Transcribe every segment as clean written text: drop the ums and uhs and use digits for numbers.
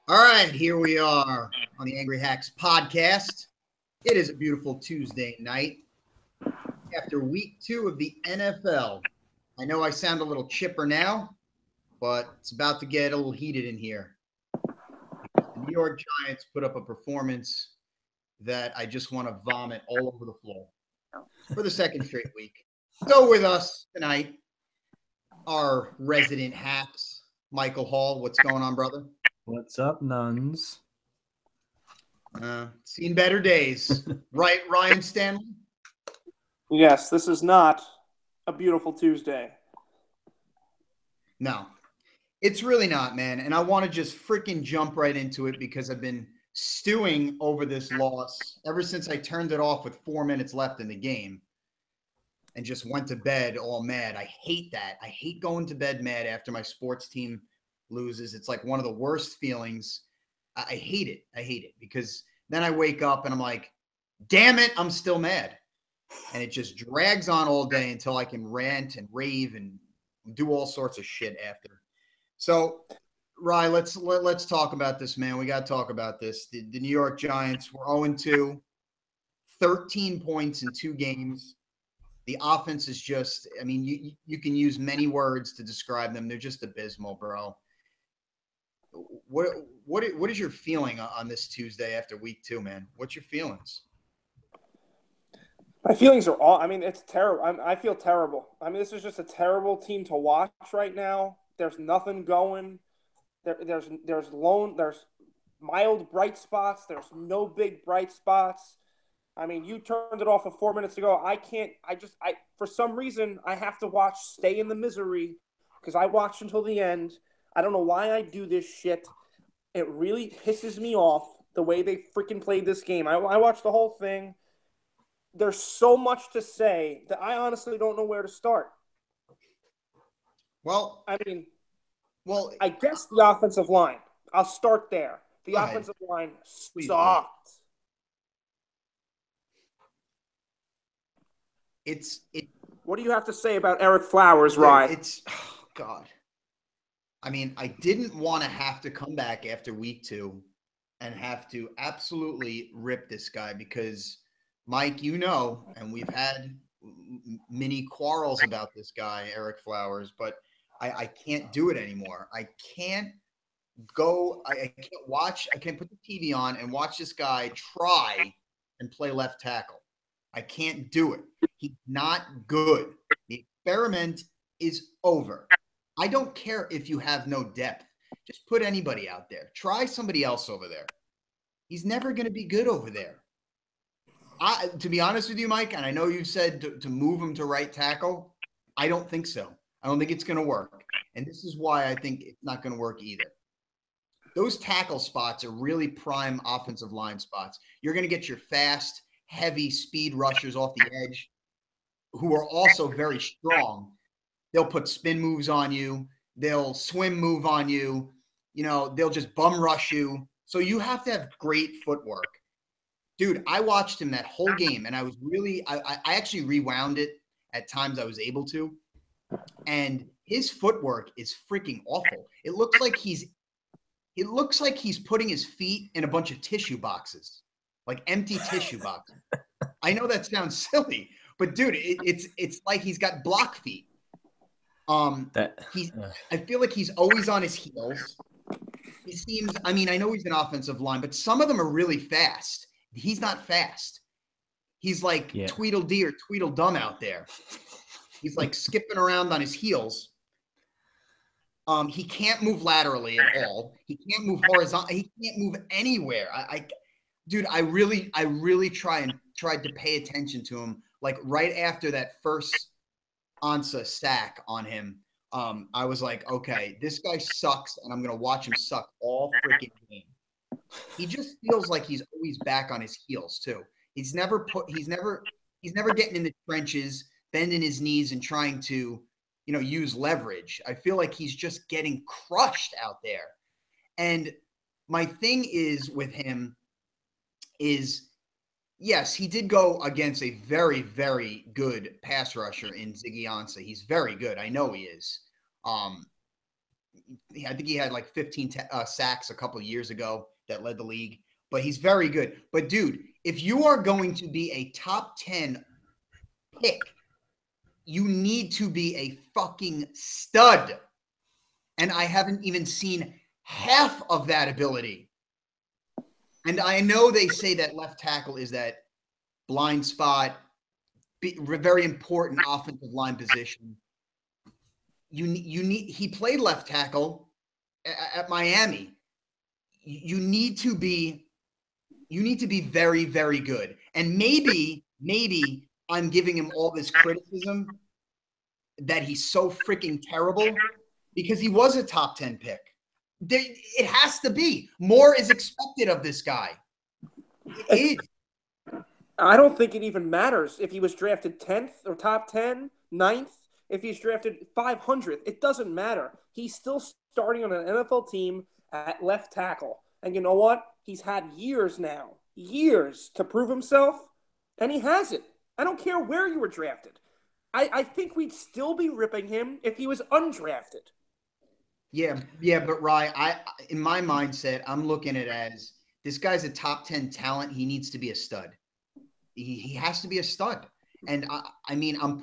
All right, here we are on the Angry Hacks podcast. It is a beautiful Tuesday night after week 2 of the NFL. I know I sound a little chipper now, but it's about to get a little heated in here. The New York Giants put up a performance that I just want to vomit all over the floor for the second straight week. So with us tonight, our resident hacks, Michael Hall. What's going on, brother? What's up, nuns? Seen better days. Right, Ryan Stanley? Yes, this is not a beautiful Tuesday. No, it's really not, man. And I want to just freaking jump right into it because I've been stewing over this loss ever since I turned it off with 4 minutes left in the game and just went to bed all mad. I hate that. I hate going to bed mad after my sports team loses. It's like one of the worst feelings. I hate it. I hate it because then I wake up and I'm like, damn it, I'm still mad. And it just drags on all day until I can rant and rave and do all sorts of shit after. So, Rye, let's talk about this, man. We got to talk about this. The New York Giants were 0-2, 13 points in 2 games. The offense is just, I mean, you can use many words to describe them. They're just abysmal, bro. What is your feeling on this Tuesday after week 2, man? What's your feelings? My feelings are all. I mean, it's terrible. I feel terrible. I mean, this is just a terrible team to watch right now. There's nothing going. There's mild bright spots. There's no big bright spots. I mean, you turned it off 4 minutes ago. I can't. For some reason, I have to watch Stay in the Misery because I watched until the end. I don't know why I do this shit. It really pisses me off the way they freaking played this game. I watched the whole thing. There's so much to say that I honestly don't know where to start. Well, I guess the offensive line. I'll start there. The Go offensive ahead. line Please sucked. What do you have to say about Eric Flowers, Ryan? God. I mean, I didn't want to have to come back after week 2 and have to absolutely rip this guy because, Mike, you know, and we've had many quarrels about this guy, Eric Flowers, but I can't do it anymore. I can't I can't put the TV on and watch this guy try and play left tackle. I can't do it. He's not good. The experiment is over. I don't care if you have no depth. Just put anybody out there. Try somebody else over there. He's never going to be good over there. To be honest with you, Mike, and I know you said to move him to right tackle. I don't think so. I don't think it's going to work. And this is why I think it's not going to work either. Those tackle spots are really prime offensive line spots. You're going to get your fast, heavy speed rushers off the edge who are also very strong. They'll put spin moves on you. They'll swim move on you. You know, they'll just bum rush you. So you have to have great footwork. Dude, I watched him that whole game, and I was really – I actually rewound it at times I was able to. And his footwork is freaking awful. It looks like he's putting his feet in a bunch of tissue boxes, like empty tissue boxes. I know that sounds silly, but dude, it's like he's got block feet. I feel like he's always on his heels. He seems, I mean, I know he's an offensive line, but some of them are really fast. He's not fast. He's like Tweedledee or Tweedledum out there. He's like skipping around on his heels. He can't move laterally at all. He can't move horizontal. He can't move anywhere. Dude, I really tried to pay attention to him. Like right after that first Ansah sack on him, I was like, okay, this guy sucks, and I'm gonna watch him suck all freaking game. He just feels like he's always back on his heels too. He's never getting in the trenches, bending his knees and trying to, use leverage. I feel like he's just getting crushed out there. And my thing is with him is, yes, he did go against a very, very good pass rusher in Ziggy Ansah. He's very good. I know he is. I think he had like 15 sacks a couple of years ago that led the league. But he's very good. But, dude, if you are going to be a top 10 pick, you need to be a fucking stud. And I haven't even seen half of that ability. And I know they say that left tackle is that blind spot, very important offensive line position. He played left tackle at Miami. You need to be very, very good. And maybe I'm giving him all this criticism that he's so freaking terrible because he was a top 10 pick. It has to be. More is expected of this guy. It is. I don't think it even matters if he was drafted 10th or top 10, 9th, if he's drafted 500th. It doesn't matter. He's still starting on an NFL team at left tackle. And you know what? He's had years to prove himself, and he hasn't. I don't care where you were drafted. I think we'd still be ripping him if he was undrafted. Yeah, but Rye, in my mindset, I'm looking at it as this guy's a top 10 talent. He needs to be a stud. He has to be a stud. And I mean, I'm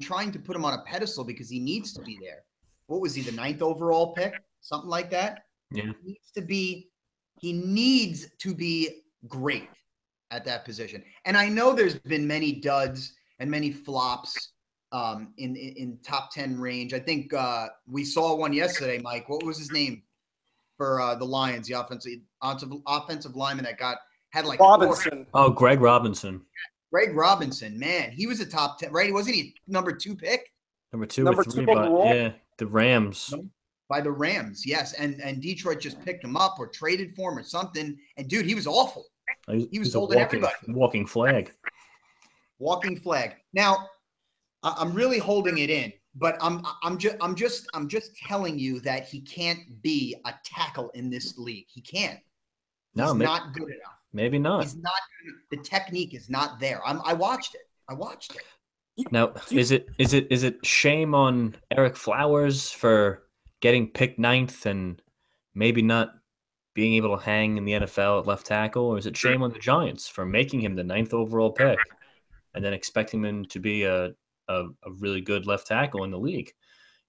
trying to put him on a pedestal because he needs to be there. What was he, the 9th overall pick? Something like that? Yeah. He needs to be great at that position. And I know there's been many duds and many flops in top 10 range. I think we saw one yesterday, Mike. What was his name for the Lions, the offensive lineman that had like Robinson. Oh, Greg Robinson. Greg Robinson, man, he was a top 10, right? Wasn't he number 2 pick? Number 2 or 3, but yeah, the Rams. By the Rams, yes. And Detroit just picked him up or traded for him or something. And dude, he was awful. He was holding everybody. Walking flag. Walking flag. Now, I'm really holding it in, but I'm just telling you that he can't be a tackle in this league. He can't. He's not good enough. Maybe not. He's not. The technique is not there. I watched it. Now, is it shame on Eric Flowers for getting picked 9th and maybe not being able to hang in the NFL at left tackle, or is it shame on the Giants for making him the 9th overall pick and then expecting him to be a really good left tackle in the league?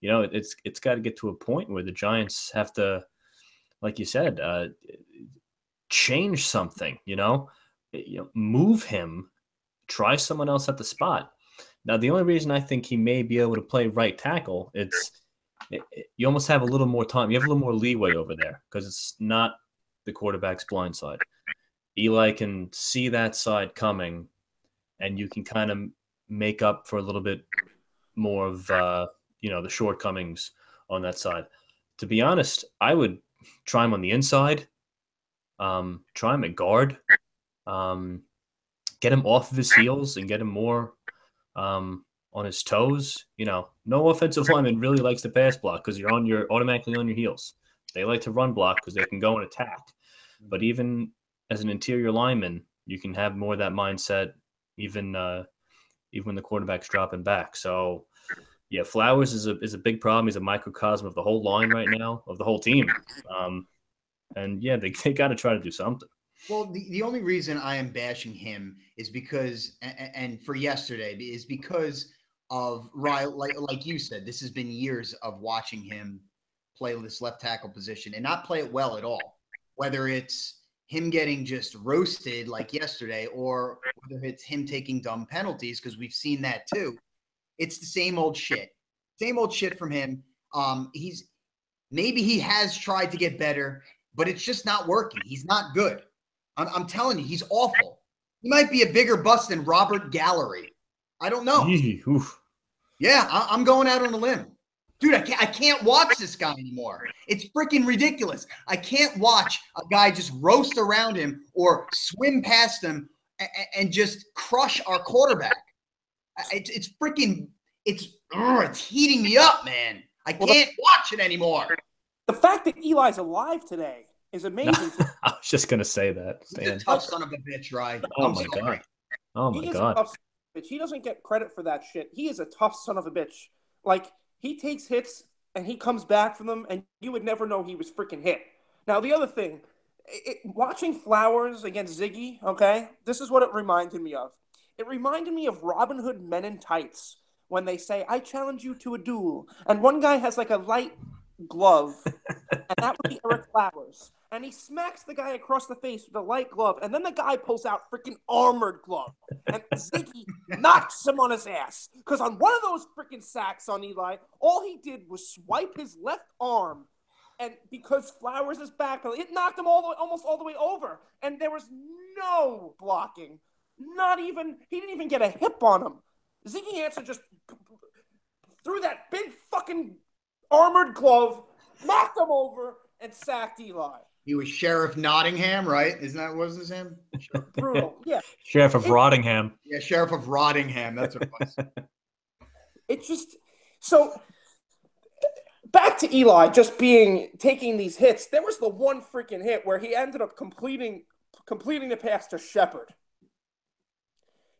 You know, it's got to get to a point where the Giants have to, like you said, change something. Move him, try someone else at the spot. Now, the only reason I think he may be able to play right tackle, you almost have a little more time. You have a little more leeway over there because it's not the quarterback's blind side. Eli can see that side coming, and you can kind of make up for a little bit more of the shortcomings on that side. To be honest, I would try him on the inside, try him at guard, get him off of his heels and get him more on his toes. No offensive lineman really likes to pass block because you're automatically on your heels. They like to run block because they can go and attack. But even as an interior lineman, you can have more of that mindset even when the quarterback's dropping back. So, yeah, Flowers is a big problem. He's a microcosm of the whole line right now, of the whole team. And, yeah, they got to try to do something. Well, the only reason I am bashing him is because, and for yesterday, is because of, like you said, this has been years of watching him play this left tackle position and not play it well at all. Whether it's him getting just roasted like yesterday or whether it's him taking dumb penalties, because we've seen that too. It's the same old shit. Same old shit from him. Maybe he has tried to get better, but it's just not working. He's not good. I'm telling you, he's awful. He might be a bigger bust than Robert Gallery. I don't know. Yeah, I'm going out on a limb. Dude, I can't watch this guy anymore. It's freaking ridiculous. I can't watch a guy just roast around him or swim past him and just crush our quarterback. It's heating me up, man. I can't watch it anymore. The fact that Eli's alive today is amazing. I was just gonna say that. He's a tough son of a bitch, right? Oh my god. Oh my god. A tough son of a bitch. He doesn't get credit for that shit. He is a tough son of a bitch. Like, he takes hits and he comes back from them, and you would never know he was freaking hit. Now, the other thing, watching Flowers against Ziggy, okay, this is what it reminded me of. It reminded me of Robin Hood Men in Tights when they say, I challenge you to a duel. And one guy has like a light glove, and that would be Eric Flowers. And he smacks the guy across the face with a light glove, and then the guy pulls out freaking armored glove. And Ziggy knocks him on his ass. Because on one of those freaking sacks on Eli, all he did was swipe his left arm. And because Flowers is back, it knocked him almost all the way over. And there was no blocking. He didn't even get a hip on him. Ziggy Ansah just threw that big fucking armored glove, knocked him over, and sacked Eli. He was Sheriff Nottingham, right? Isn't that what was his name? Brutal, yeah. Sheriff of Rottingham. Yeah, Sheriff of Rottingham. That's what it was. It just so back to Eli just taking these hits. There was the one freaking hit where he ended up completing the pass to Shepard.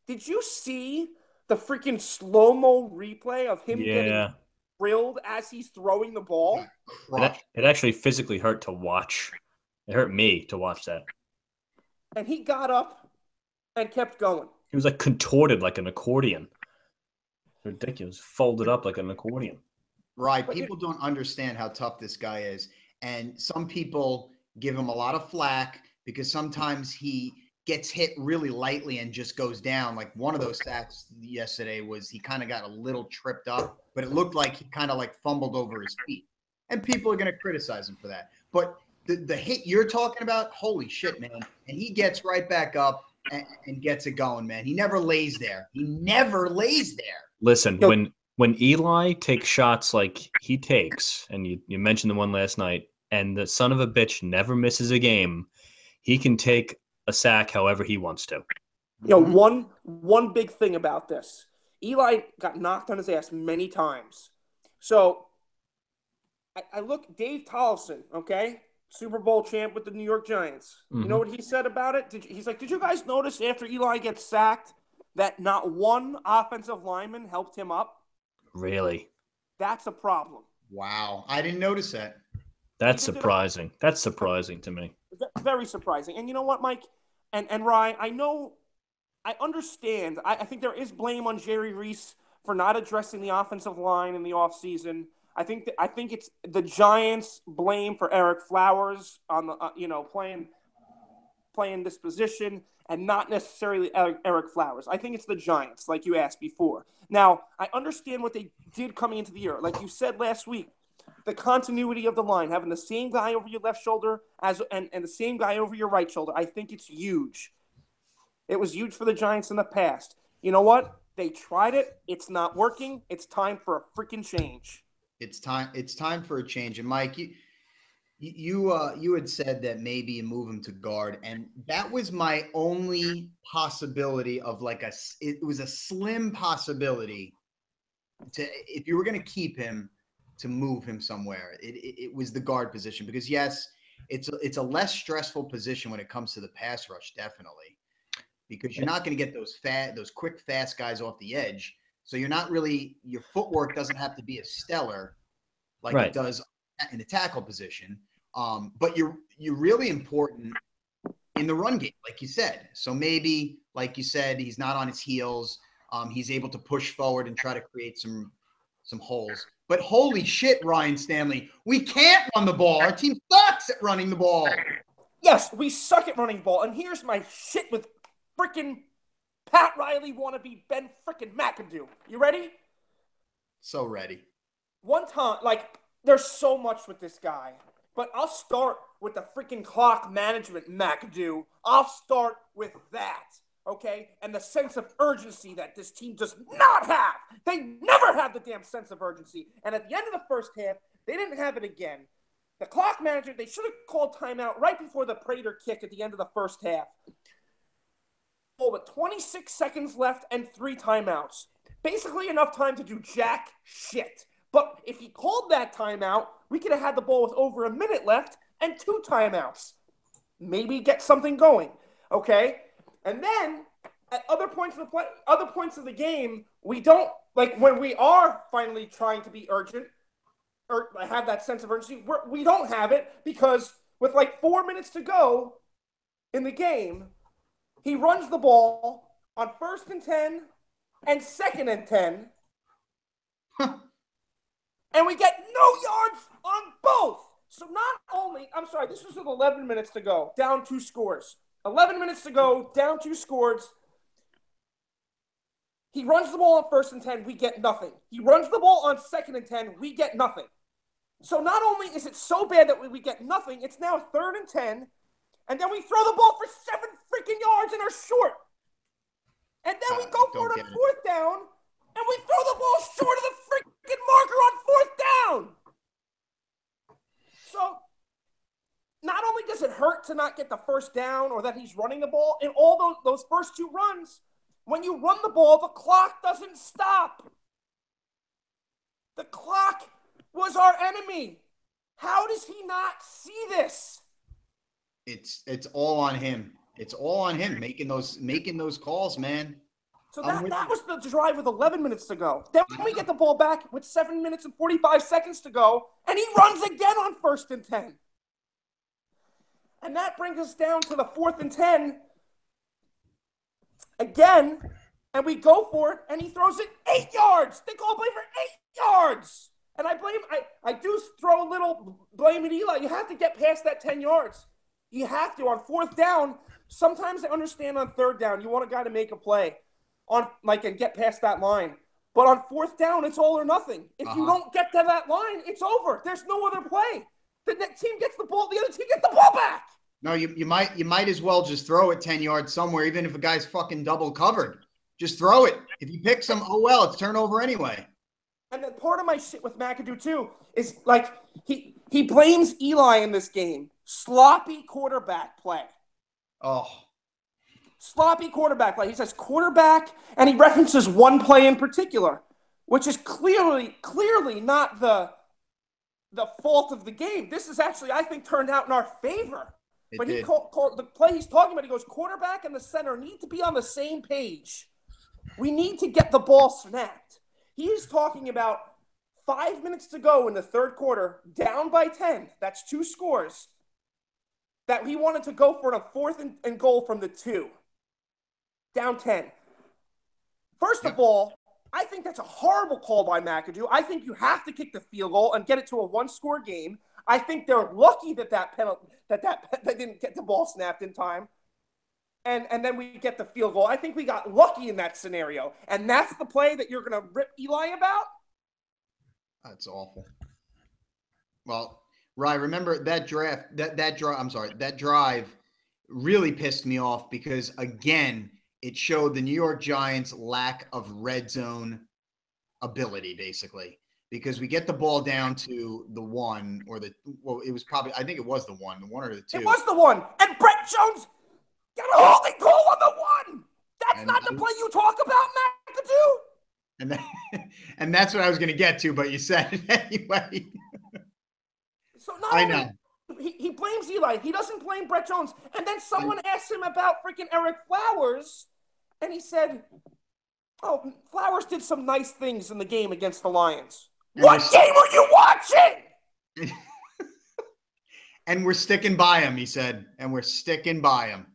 Did you see the freaking slow-mo replay of him getting drilled as he's throwing the ball? It actually physically hurt to watch. It hurt me to watch that. And he got up and kept going. He was like contorted like an accordion. Ridiculous. Folded up like an accordion. Right. People don't understand how tough this guy is. And some people give him a lot of flack because sometimes he gets hit really lightly and just goes down. Like one of those sacks yesterday was he kind of got a little tripped up, but it looked like he kind of like fumbled over his feet. And people are going to criticize him for that. But the hit you're talking about, holy shit, man. And he gets right back up and gets it going, man. He never lays there. He never lays there. Listen, when Eli takes shots like he takes, and you mentioned the one last night, and the son of a bitch never misses a game, he can take a sack however he wants to. One big thing about this. Eli got knocked on his ass many times. So I look, Dave Tollefson, okay? Super Bowl champ with the New York Giants. Mm-hmm. You know what he said about it? He's like, did you guys notice after Eli gets sacked that not one offensive lineman helped him up? Really? That's a problem. Wow. I didn't notice that. That's surprising. That's surprising to me. Very surprising. And you know what, Mike and Rye, I understand. I think there is blame on Jerry Reese for not addressing the offensive line in the offseason. I think it's the Giants' blame for Eric Flowers on the playing this position and not necessarily Eric Flowers. I think it's the Giants, like you asked before. Now, I understand what they did coming into the year. Like you said last week, the continuity of the line, having the same guy over your left shoulder and the same guy over your right shoulder, I think it's huge. It was huge for the Giants in the past. You know what? They tried it. It's not working. It's time for a freaking change. It's time for a change. And Mike, you had said that maybe you move him to guard, and that was my only possibility of it was a slim possibility if you were going to keep him, to move him somewhere. It was the guard position because yes, it's a less stressful position when it comes to the pass rush, definitely, because you're not going to get those quick, fast guys off the edge. So you're not really, your footwork doesn't have to be as stellar like it does in the tackle position. But you're really important in the run game, like you said. So maybe, like you said, he's not on his heels. He's able to push forward and try to create some holes. But holy shit, Ryan Stanley, we can't run the ball. Our team sucks at running the ball. Yes, we suck at running the ball. And here's my shit with freaking Pat Riley wannabe Ben freaking McAdoo. You ready? So ready. One time, there's so much with this guy. But I'll start with the freaking clock management, McAdoo. I'll start with that, okay? And the sense of urgency that this team does not have. They never have the damn sense of urgency. And at the end of the first half, they didn't have it again. The clock manager, they should have called timeout right before the Prater kick at the end of the first half. With 26 seconds left and 3 timeouts. Basically enough time to do jack shit. But if he called that timeout, we could have had the ball with over a minute left and 2 timeouts. Maybe get something going, okay? And then at other points of the game, we don't, when we are finally trying to be urgent, have that sense of urgency. We don't have it because with like 4 minutes to go in the game, he runs the ball on 1st and 10 and 2nd and 10. And we get no yards on both. So not only, I'm sorry, this was with 11 minutes to go, down 2 scores. 11 minutes to go, down 2 scores. He runs the ball on 1st and 10, we get nothing. He runs the ball on 2nd and 10, we get nothing. So not only is it so bad that we get nothing, it's now 3rd and 10, and then we throw the ball for 7 freaking yards and are short. And then we go for it on 4th down, and we throw the ball short of the freaking marker on 4th down. So not only does it hurt to not get the 1st down or that he's running the ball, in all those first 2 runs, when you run the ball, the clock doesn't stop. The clock was our enemy. How does he not see this? It's all on him. It's all on him making those calls, man. So that was the drive with 11 minutes to go. Then we get the ball back with 7 minutes and 45 seconds to go, and he runs again on 1st and 10. And that brings us down to the 4th and 10 again, and we go for it, and he throws it 8 yards. They call play for 8 yards. And I do throw a little blame at Eli. You have to get past that 10 yards. You have to. On 4th down, sometimes I understand on 3rd down, you want a guy to make a play and get past that line. But on 4th down, it's all or nothing. If you don't get to that line, it's over. There's no other play. The next team gets the ball, the other team gets the ball back. No, you might as well just throw it 10 yards somewhere, even if a guy's fucking double covered. Just throw it. If you pick some, oh well, it's turnover anyway. And then part of my shit with McAdoo too is like he blames Eli in this game. Sloppy quarterback play. Oh. Sloppy quarterback play. He says quarterback, and he references one play in particular, which is clearly not the fault of the game. This is actually, I think, turned out in our favor. But he called the play he's talking about. He goes, quarterback and the center need to be on the same page. We need to get the ball snapped. He's talking about 5 minutes to go in the 3rd quarter, down by 10. That's 2 scores. That he wanted to go for it on 4th and goal from the 2. Down 10. First of all, I think that's a horrible call by McAdoo. I think you have to kick the field goal and get it to a 1-score game. I think they're lucky that penalty that didn't get the ball snapped in time. And then we get the field goal. I think we got lucky in that scenario. And that's the play that you're going to rip Eli about? That's awful. Well, Rye, remember that drive really pissed me off because, again, it showed the New York Giants' lack of red zone ability, basically. Because we get the ball down to the 1 or it was probably, I think it was the 1 or the 2. It was the 1. And Brett Jones got a holding call on the 1. That's not the play you talk about, McAdoo. And that's what I was going to get to, but you said it anyway. So I know. He blames Eli. He doesn't blame Brett Jones. And then someone asked him about freaking Eric Flowers, and he said, oh, Flowers did some nice things in the game against the Lions. What game were you watching? And we're sticking by him, he said. And we're sticking by him.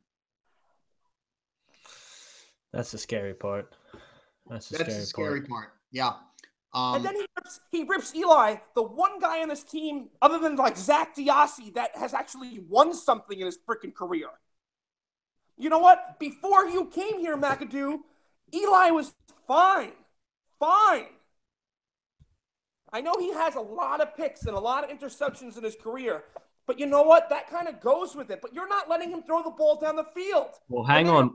That's the scary part. That's the scary part. Yeah. And then he rips Eli, the one guy on this team, other than like Zach Diassi, that has actually won something in his freaking career. You know what? Before you came here, McAdoo, Eli was fine. Fine. I know he has a lot of picks and a lot of interceptions in his career, but you know what? That kind of goes with it. But you're not letting him throw the ball down the field. Well, hang on.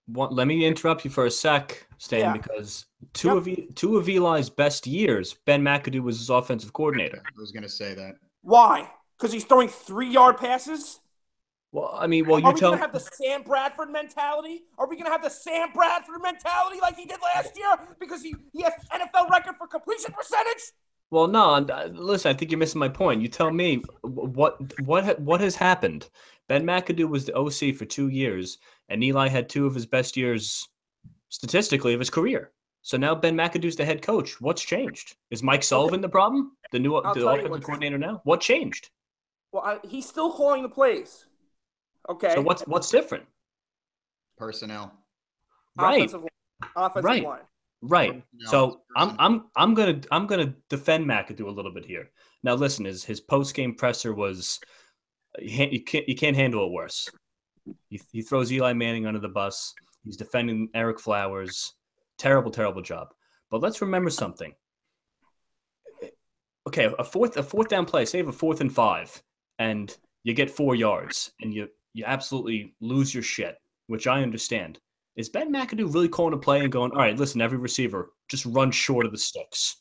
Let me interrupt you for a sec, Stan, because two of Eli's best years, Ben McAdoo was his offensive coordinator. I was going to say that. Why? Because he's throwing 3-yard passes? Well, I mean, are we going to have the Sam Bradford mentality? Are we going to have the Sam Bradford mentality like he did last year? Because he has NFL record for completion percentage? Well, no. Listen, I think you're missing my point. You tell me what has happened. Ben McAdoo was the OC for 2 years, and Eli had 2 of his best years statistically of his career. So now Ben McAdoo's the head coach. What's changed? Is Mike Sullivan the problem? The offensive coordinator now? What changed? Well, he's still calling the plays. Okay. So what's different? Personnel. Right. Offensive line. Right. So I'm gonna defend McAdoo a little bit here. Now listen, his post game presser was you can't handle it worse. He throws Eli Manning under the bus. He's defending Eric Flowers. Terrible job. But let's remember something. Okay, a fourth down play, say you have a 4th and 5, and you get 4 yards, and you absolutely lose your shit, which I understand. Is Ben McAdoo really calling a play and going, all right, listen, every receiver, just run short of the sticks?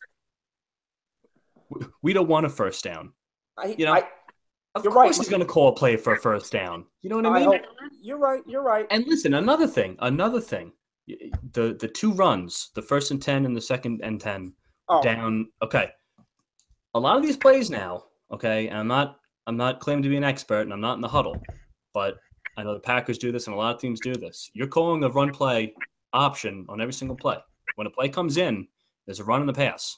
We don't want a first down. Of course he's going to call a play for a first down. You know what I mean? You're right. And listen, another thing. The 2 runs, the 1st and 10 and the 2nd and 10 down. Okay. A lot of these plays now, okay, and I'm not claiming to be an expert and I'm not in the huddle, but I know the Packers do this and a lot of teams do this. You're calling a run play option on every single play. When a play comes in, there's a run and a pass,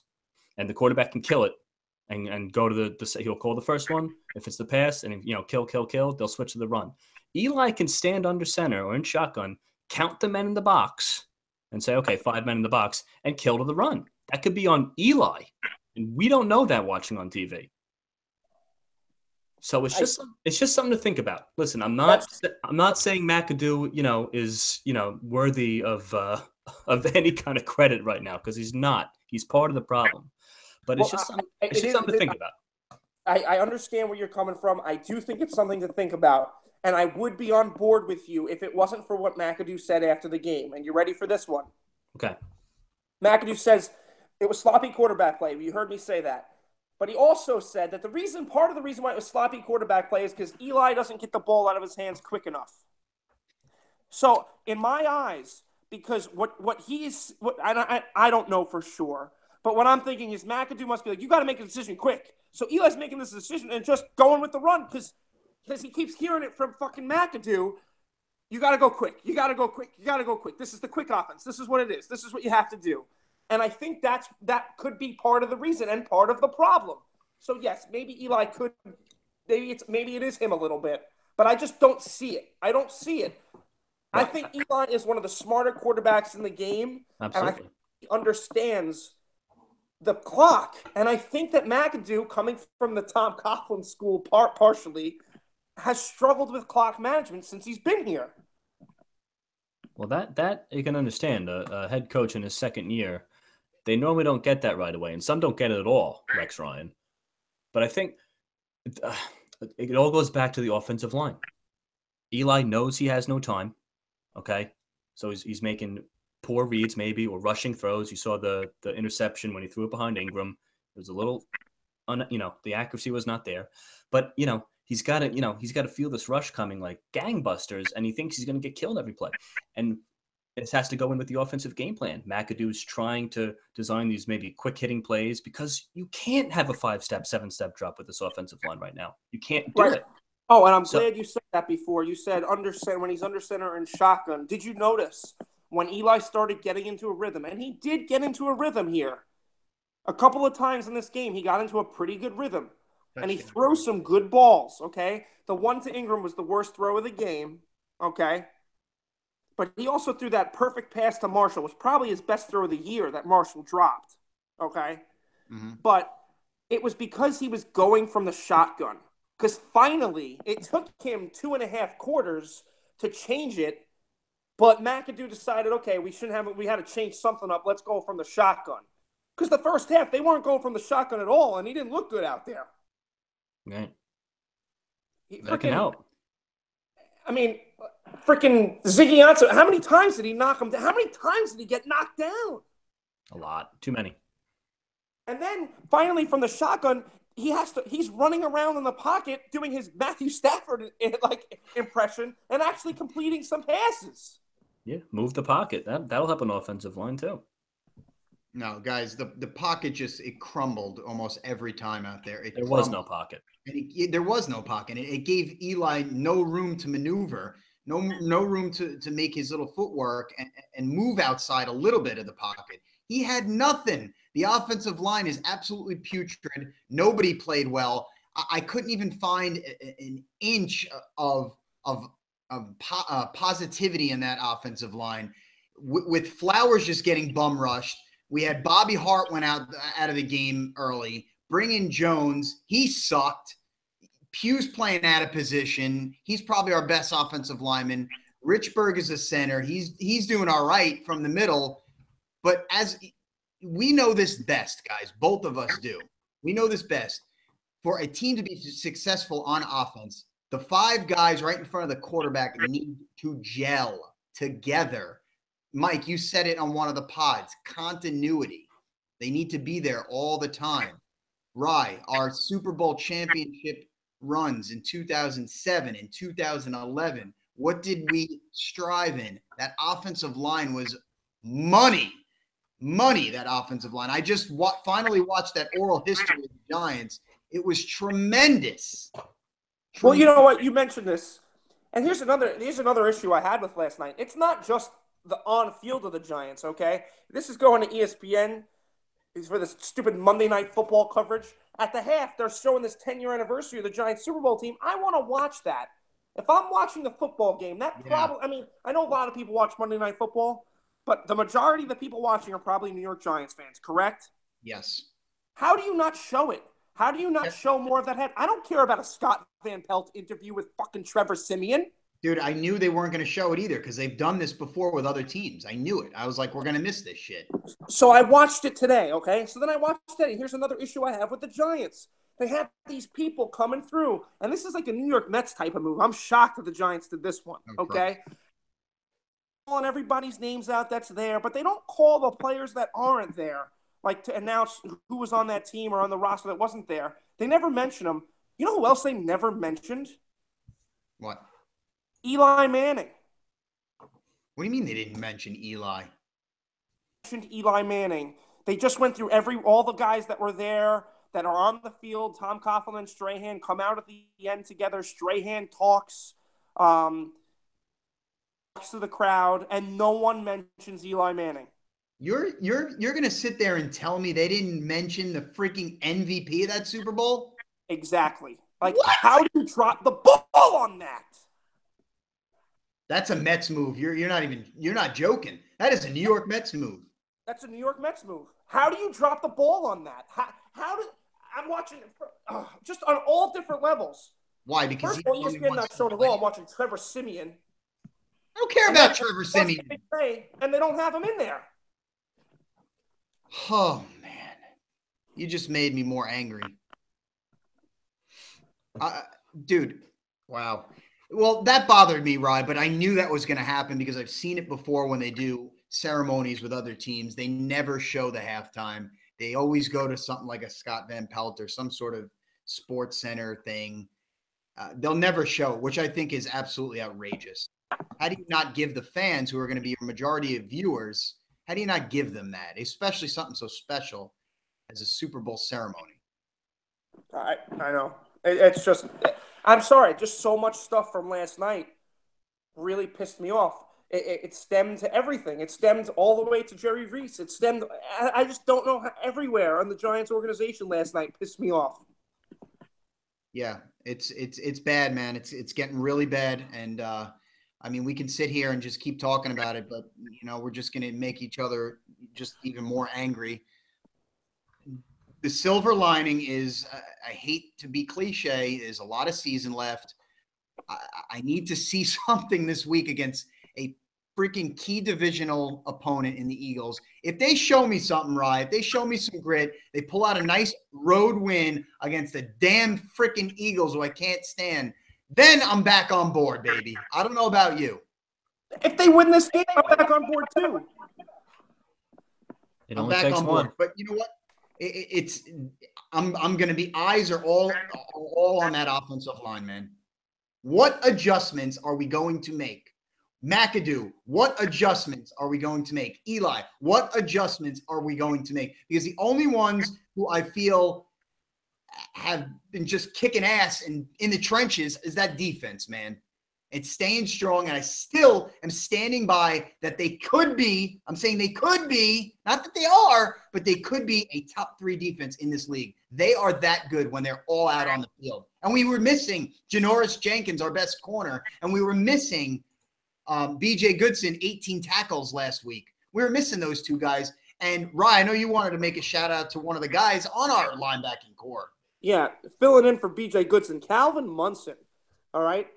and the quarterback can kill it and go to he'll call the first one. If it's the pass and kill, they'll switch to the run. Eli can stand under center or in shotgun, count the men in the box, and say, okay, 5 men in the box, and kill to the run. That could be on Eli, and we don't know that watching on TV. So it's just something to think about. Listen, I'm not saying McAdoo, is worthy of any kind of credit right now, because he's not. He's part of the problem. But it's just something to think about. I understand where you're coming from. I do think it's something to think about. And I would be on board with you if it wasn't for what McAdoo said after the game. And you ready for this one? Okay. McAdoo says it was sloppy quarterback play. You heard me say that. But he also said that part of the reason why it was sloppy quarterback play is because Eli doesn't get the ball out of his hands quick enough. So in my eyes, because I don't know for sure, but what I'm thinking is McAdoo must be like, you got to make a decision quick. So Eli's making this decision and just going with the run because he keeps hearing it from fucking McAdoo. You got to go quick. You got to go quick. You got to go quick. This is the quick offense. This is what it is. This is what you have to do. And I think that could be part of the reason and part of the problem. So yes, maybe Eli could, maybe it is him a little bit, but I just don't see it. I don't see it. I think Eli is one of the smarter quarterbacks in the game. Absolutely. And I think he understands the clock. And I think that McAdoo, coming from the Tom Coughlin school partially, has struggled with clock management since he's been here. Well, that you can understand. A head coach in his second year, they normally don't get that right away, and some don't get it at all, Rex Ryan. But I think it all goes back to the offensive line. Eli knows he has no time, okay? So he's making poor reads maybe or rushing throws. You saw the interception when he threw it behind Ingram. It was a little, the accuracy was not there. But, he's got to feel this rush coming like gangbusters, and he thinks he's going to get killed every play. And it has to go in with the offensive game plan. McAdoo's trying to design these maybe quick hitting plays because you can't have a 5-step, 7-step drop with this offensive line right now. You can't do it. Oh, and I'm glad you said that before. You said when he's under center and shotgun. Did you notice when Eli started getting into a rhythm? And he did get into a rhythm here. A couple of times in this game, he got into a pretty good rhythm. And he threw some good balls, okay? The one to Ingram was the worst throw of the game, okay? But he also threw that perfect pass to Marshall. It was probably his best throw of the year that Marshall dropped, okay? Mm-hmm. But it was because he was going from the shotgun. Because finally, it took him 2.5 quarters to change it. But McAdoo decided, okay, we had to change something up. Let's go from the shotgun. Because the first half, they weren't going from the shotgun at all, and he didn't look good out there. Right. That can help. I mean, freaking Ziggy Ansah, how many times did he knock him down? How many times did he get knocked down? A lot. Too many. And then finally from the shotgun, he's running around in the pocket doing his Matthew Stafford impression and actually completing some passes. Yeah, move the pocket. That'll help an offensive line too. No, guys, the pocket it crumbled almost every time out there. There was no pocket. And there was no pocket. It gave Eli no room to maneuver, no room to make his little footwork and move outside a little bit of the pocket. He had nothing. The offensive line is absolutely putrid. Nobody played well. I couldn't even find an inch of positivity in that offensive line. With Flowers just getting bum rushed, we had Bobby Hart went out of the game early. Bring in Jones. He sucked. Pugh's playing out of position. He's probably our best offensive lineman. Richburg is a center. He's doing all right from the middle. But as we know this best, guys, both of us do. We know this best. For a team to be successful on offense, the 5 guys right in front of the quarterback need to gel together. Mike, you said it on one of the pods. Continuity. They need to be there all the time. Rye, our Super Bowl championship runs in 2007 and 2011. What did we strive in? That offensive line was money. Money, that offensive line. I just finally watched that oral history of the Giants. It was tremendous. Well, you know what? You mentioned this. And here's another issue I had with last night. It's not just the on-field of the Giants, okay? This is going to ESPN for this stupid Monday Night Football coverage. At the half, they're showing this 10-year anniversary of the Giants Super Bowl team. I want to watch that. If I'm watching the football game, I mean, I know a lot of people watch Monday Night Football, but the majority of the people watching are probably New York Giants fans, correct? Yes. How do you not show it? How do you not show more of that head? I don't care about a Scott Van Pelt interview with fucking Trevor Siemian. Dude, I knew they weren't going to show it either because they've done this before with other teams. I knew it. I was like, we're going to miss this shit. So I watched it today, okay? So then I watched it, and here's another issue I have with the Giants. They have these people coming through, and this is like a New York Mets type of move. I'm shocked that the Giants did this one, okay? Calling everybody's names out that's there, but they don't call the players that aren't there, like to announce who was on that team or on the roster that wasn't there. They never mention them. You know who else they never mentioned? What? Eli Manning. What do you mean they didn't mention Eli? Mentioned Eli Manning. They just went through all the guys that were there that are on the field. Tom Coughlin and Strahan come out at the end together. Strahan talks to the crowd, and no one mentions Eli Manning. You're gonna sit there and tell me they didn't mention the freaking MVP of that Super Bowl? Exactly. Like, what? How do you drop the ball on that? That's a Mets move. You're not joking. That is a New York Mets move. That's a New York Mets move. How do you drop the ball on that? I'm watching just on all different levels. Why? Because first of all, ESPN not showing the ball. I'm watching Trevor Siemian. I don't care about Trevor Siemian. And they don't have him in there. Oh man, you just made me more angry, dude. Wow. Well, that bothered me, Rye, but I knew that was going to happen because I've seen it before when they do ceremonies with other teams. They never show the halftime. They always go to something like a Scott Van Pelt or some sort of sports center thing. They'll never show it, which I think is absolutely outrageous. How do you not give the fans, who are going to be your majority of viewers, how do you not give them that, especially something so special as a Super Bowl ceremony? I know. It's just – I'm sorry. Just so much stuff from last night really pissed me off. It stemmed to everything. It stemmed all the way to Jerry Reese. It stemmed – I just don't know how everywhere on the Giants organization last night pissed me off. Yeah, it's bad, man. It's getting really bad. And, I mean, we can sit here and just keep talking about it, but, we're just going to make each other just even more angry. The silver lining is, I hate to be cliche, there's a lot of season left. I need to see something this week against a freaking key divisional opponent in the Eagles. If they show me something, Rye, if they show me some grit, they pull out a nice road win against the damn freaking Eagles who I can't stand, then I'm back on board, baby. I don't know about you. If they win this game, I'm back on board too. It only takes one. But you know what? I'm going to be eyes are all on that offensive line, man. What adjustments are we going to make? McAdoo, what adjustments are we going to make? Eli, what adjustments are we going to make? Because the only ones who I feel have been just kicking ass and in the trenches is that defense, man. It's staying strong, and I still am standing by that they could be. I'm saying they could be, not that they are, but they could be a top 3 defense in this league. They are that good when they're all out on the field. And we were missing Janoris Jenkins, our best corner, and we were missing B.J. Goodson, 18 tackles last week. We were missing those 2 guys. And Ryan, I know you wanted to make a shout out to one of the guys on our linebacking core. Yeah, filling in for B.J. Goodson, Calvin Munson. All right.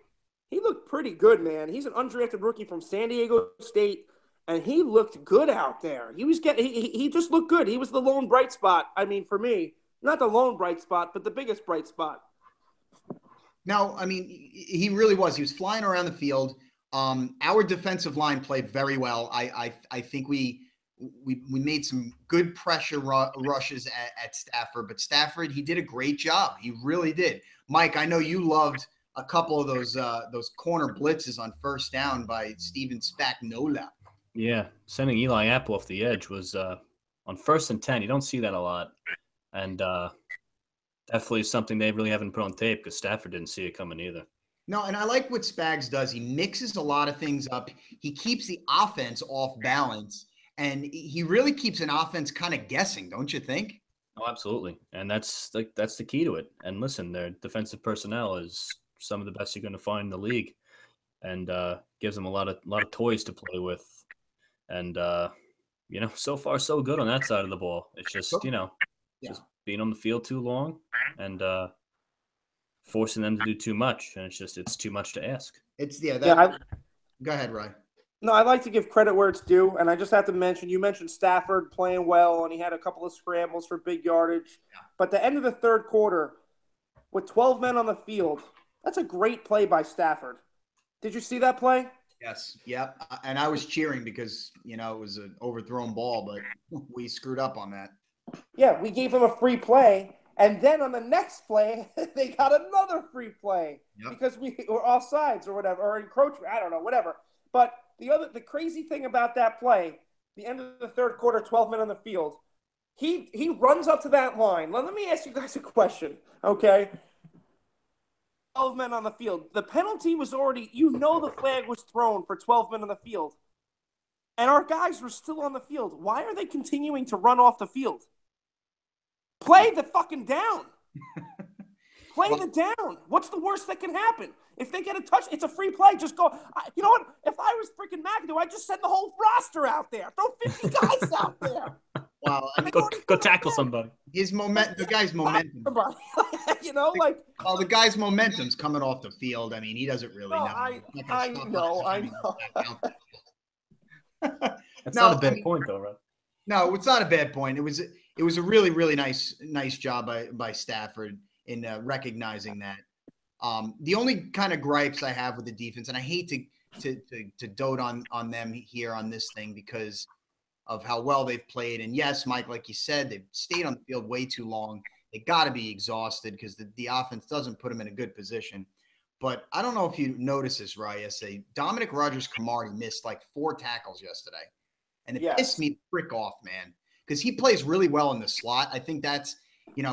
He looked pretty good, man. He's an undrafted rookie from San Diego State, and he looked good out there. He just looked good. He was the lone bright spot. I mean, for me, not the lone bright spot, but the biggest bright spot. No, I mean, he really was. He was flying around the field. Our defensive line played very well. I think we made some good pressure rushes at Stafford, but Stafford, he did a great job. He really did. Mike, I know you loved a couple of those corner blitzes on first down by Steven Spagnuolo. Yeah, sending Eli Apple off the edge was on 1st and 10. You don't see that a lot, and definitely something they really haven't put on tape because Stafford didn't see it coming either. No, and I like what Spags does. He mixes a lot of things up. He keeps the offense off balance, and he really keeps an offense kind of guessing, don't you think? Oh, absolutely, and that's the key to it. And listen, their defensive personnel is some of the best you're going to find in the league, and gives them a lot of toys to play with. And so far so good on that side of the ball. It's just just being on the field too long and forcing them to do too much, and it's too much to ask. Go ahead, Ryan. No, I like to give credit where it's due, and I just have to mention, you mentioned Stafford playing well, and he had a couple of scrambles for big yardage. Yeah. But the end of the 3rd quarter, with 12 men on the field, that's a great play by Stafford. Did you see that play? Yes. Yep. And I was cheering because, it was an overthrown ball, but we screwed up on that. Yeah, we gave him a free play, and then on the next play, they got another free play because we were offsides or whatever, or encroachment. I don't know, whatever. But the crazy thing about that play, the end of the 3rd quarter, 12 men on the field, he runs up to that line. Let me ask you guys a question, okay? 12 men on the field. The penalty was already, the flag was thrown for 12 men on the field. And our guys were still on the field. Why are they continuing to run off the field? Play the fucking down. Play the down. What's the worst that can happen? If they get a touch, it's a free play. Just go. You know what? If I was freaking McAdoo, I'd just send the whole roster out there. Throw 50 guys out there. Wow. I mean, go tackle somebody. The guy's momentum. The guy's momentum's coming off the field. I mean, he doesn't really know. I know. That's not a bad point, though, right? No, it's not a bad point. It was a really, really nice job by Stafford in recognizing that. The only kind of gripes I have with the defense, and I hate to dote on them here on this thing because of how well they've played. And yes, Mike, like you said, they've stayed on the field way too long. They got to be exhausted because the offense doesn't put them in a good position. But I don't know if you noticed this, Ryan. Yesterday, Dominic Rodgers-Cromartie missed like 4 tackles yesterday. And it pissed me the frick off, man, because he plays really well in the slot. I think that's,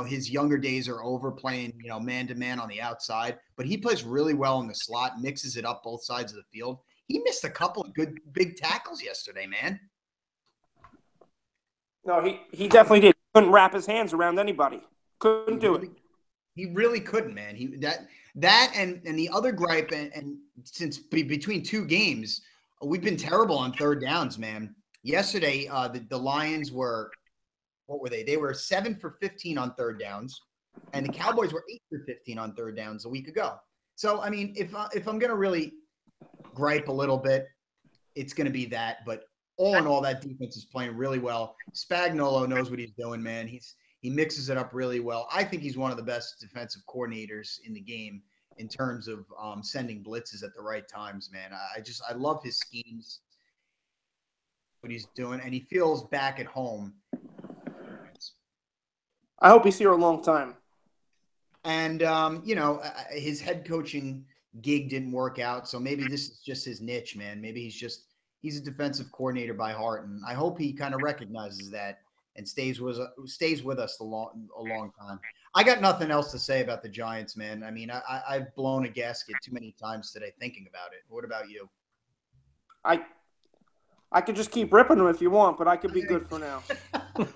his younger days are over playing, man-to-man on the outside. But he plays really well in the slot, mixes it up both sides of the field. He missed a couple of good big tackles yesterday, man. No, he definitely did. Couldn't wrap his hands around anybody. Couldn't do it. He really couldn't, man. That and the other gripe, and since between 2 games, we've been terrible on 3rd downs, man. Yesterday, the Lions were, what were they? They were 7 for 15 on 3rd downs, and the Cowboys were 8 for 15 on 3rd downs a week ago. So, I mean, if I'm going to really gripe a little bit, it's going to be that. But all in all, that defense is playing really well. Spagnuolo knows what he's doing, man. He mixes it up really well. I think he's one of the best defensive coordinators in the game in terms of sending blitzes at the right times, man. I love his schemes, what he's doing, and he feels back at home. I hope he's here a long time. And, his head coaching gig didn't work out, so maybe this is just his niche, man. Maybe he's a defensive coordinator by heart, and I hope he kind of recognizes that and stays with us a long time. I got nothing else to say about the Giants, man. I mean, I've blown a gasket too many times today thinking about it. What about you? I could just keep ripping them if you want, but I could be good for now.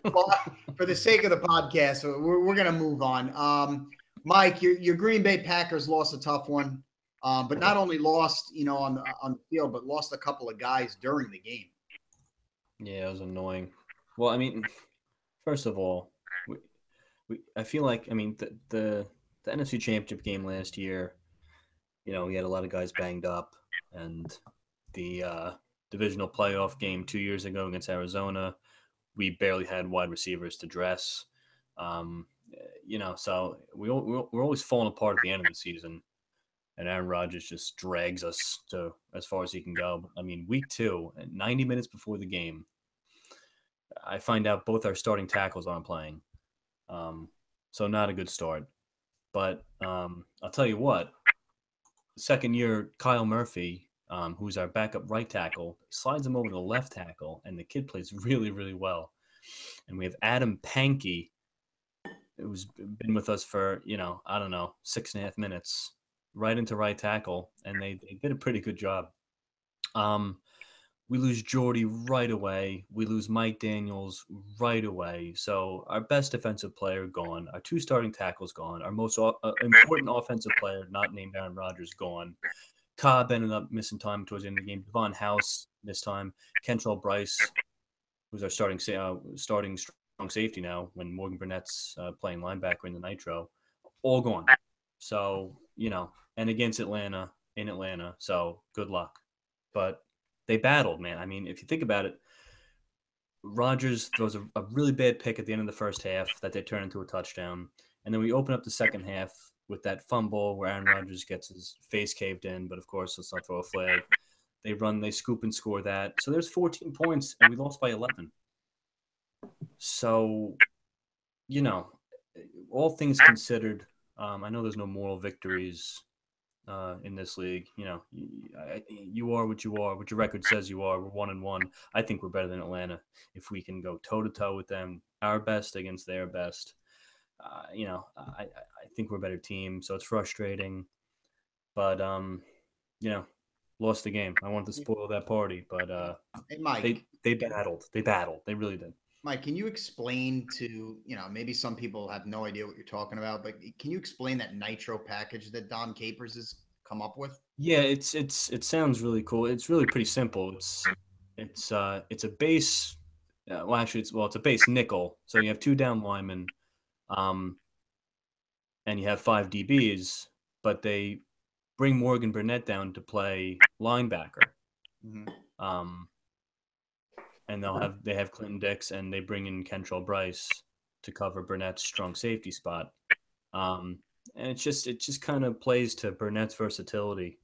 Well, for the sake of the podcast, we're going to move on. Mike, your Green Bay Packers lost a tough one, but not only lost, on the field, but lost a couple of guys during the game. Yeah, it was annoying. Well, I mean, first of all, I feel like, I mean, the NFC Championship game last year, we had a lot of guys banged up, and the divisional playoff game 2 years ago against Arizona, we barely had wide receivers to dress. So we're always falling apart at the end of the season, and Aaron Rodgers just drags us to as far as he can go. I mean, week 2, 90 minutes before the game, I find out both our starting tackles aren't playing. So not a good start. But I'll tell you what, second year, Kyle Murphy, who's our backup right tackle, slides him over to the left tackle, and the kid plays really, really well. And we have Adam Pankey, who's been with us for, 6.5 minutes, right into right tackle, and they did a pretty good job. We lose Jordy right away. We lose Mike Daniels right away. So our best defensive player gone. Our 2 starting tackles gone. Our most important offensive player, not named Aaron Rodgers, gone. Cobb ended up missing time towards the end of the game. Devon House this time. Kentrell Bryce, who's our starting strong safety now when Morgan Burnett's playing linebacker in the Nitro, all gone. So, and against Atlanta, in Atlanta. So good luck. But they battled, man. I mean, if you think about it, Rodgers throws a really bad pick at the end of the first half that they turn into a touchdown. And then we open up the second half with that fumble where Aaron Rodgers gets his face caved in. But, of course, let's not throw a flag. They scoop and score that. So there's 14 points, and we lost by 11. So, all things considered, I know there's no moral victories in this league. You are what you are. What your record says you are. We're 1-1. I think we're better than Atlanta if we can go toe to toe with them, our best against their best. I think we're a better team, so it's frustrating. But lost the game. I wanted to spoil that party, but hey, Mike, they battled. They battled. They really did. Mike, can you explain to, maybe some people have no idea what you're talking about, but can you explain that nitro package that Dom Capers has come up with? Yeah, it sounds really cool. It's really pretty simple. It's a base. It's a base nickel. So you have 2 down linemen, and you have 5 DBs, but they bring Morgan Burnett down to play linebacker. Mm-hmm. And they have Clinton Dix, and they bring in Kentrell Bryce to cover Burnett's strong safety spot. And it just kind of plays to Burnett's versatility.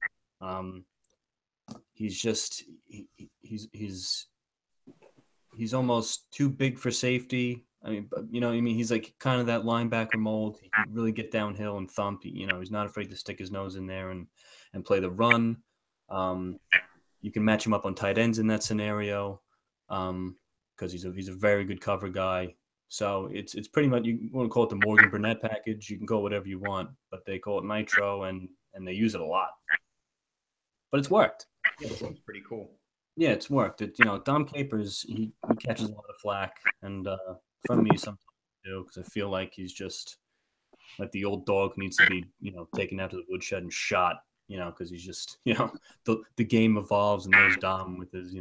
He's almost too big for safety. I mean, he's like kind of that linebacker mold. He can really get downhill and thump. He's not afraid to stick his nose in there and play the run. You can match him up on tight ends in that scenario. Because he's a very good cover guy. So it's pretty much, you want to call it the Morgan Burnett package. You can call it whatever you want, but they call it nitro, and they use it a lot. But it's worked. Yeah, it seems pretty cool. Yeah, it's worked. Dom Capers, he catches a lot of flack, and from me sometimes too, because I feel like he's just like the old dog who needs to be taken out to the woodshed and shot. Because he's just the game evolves, and there's Dom with his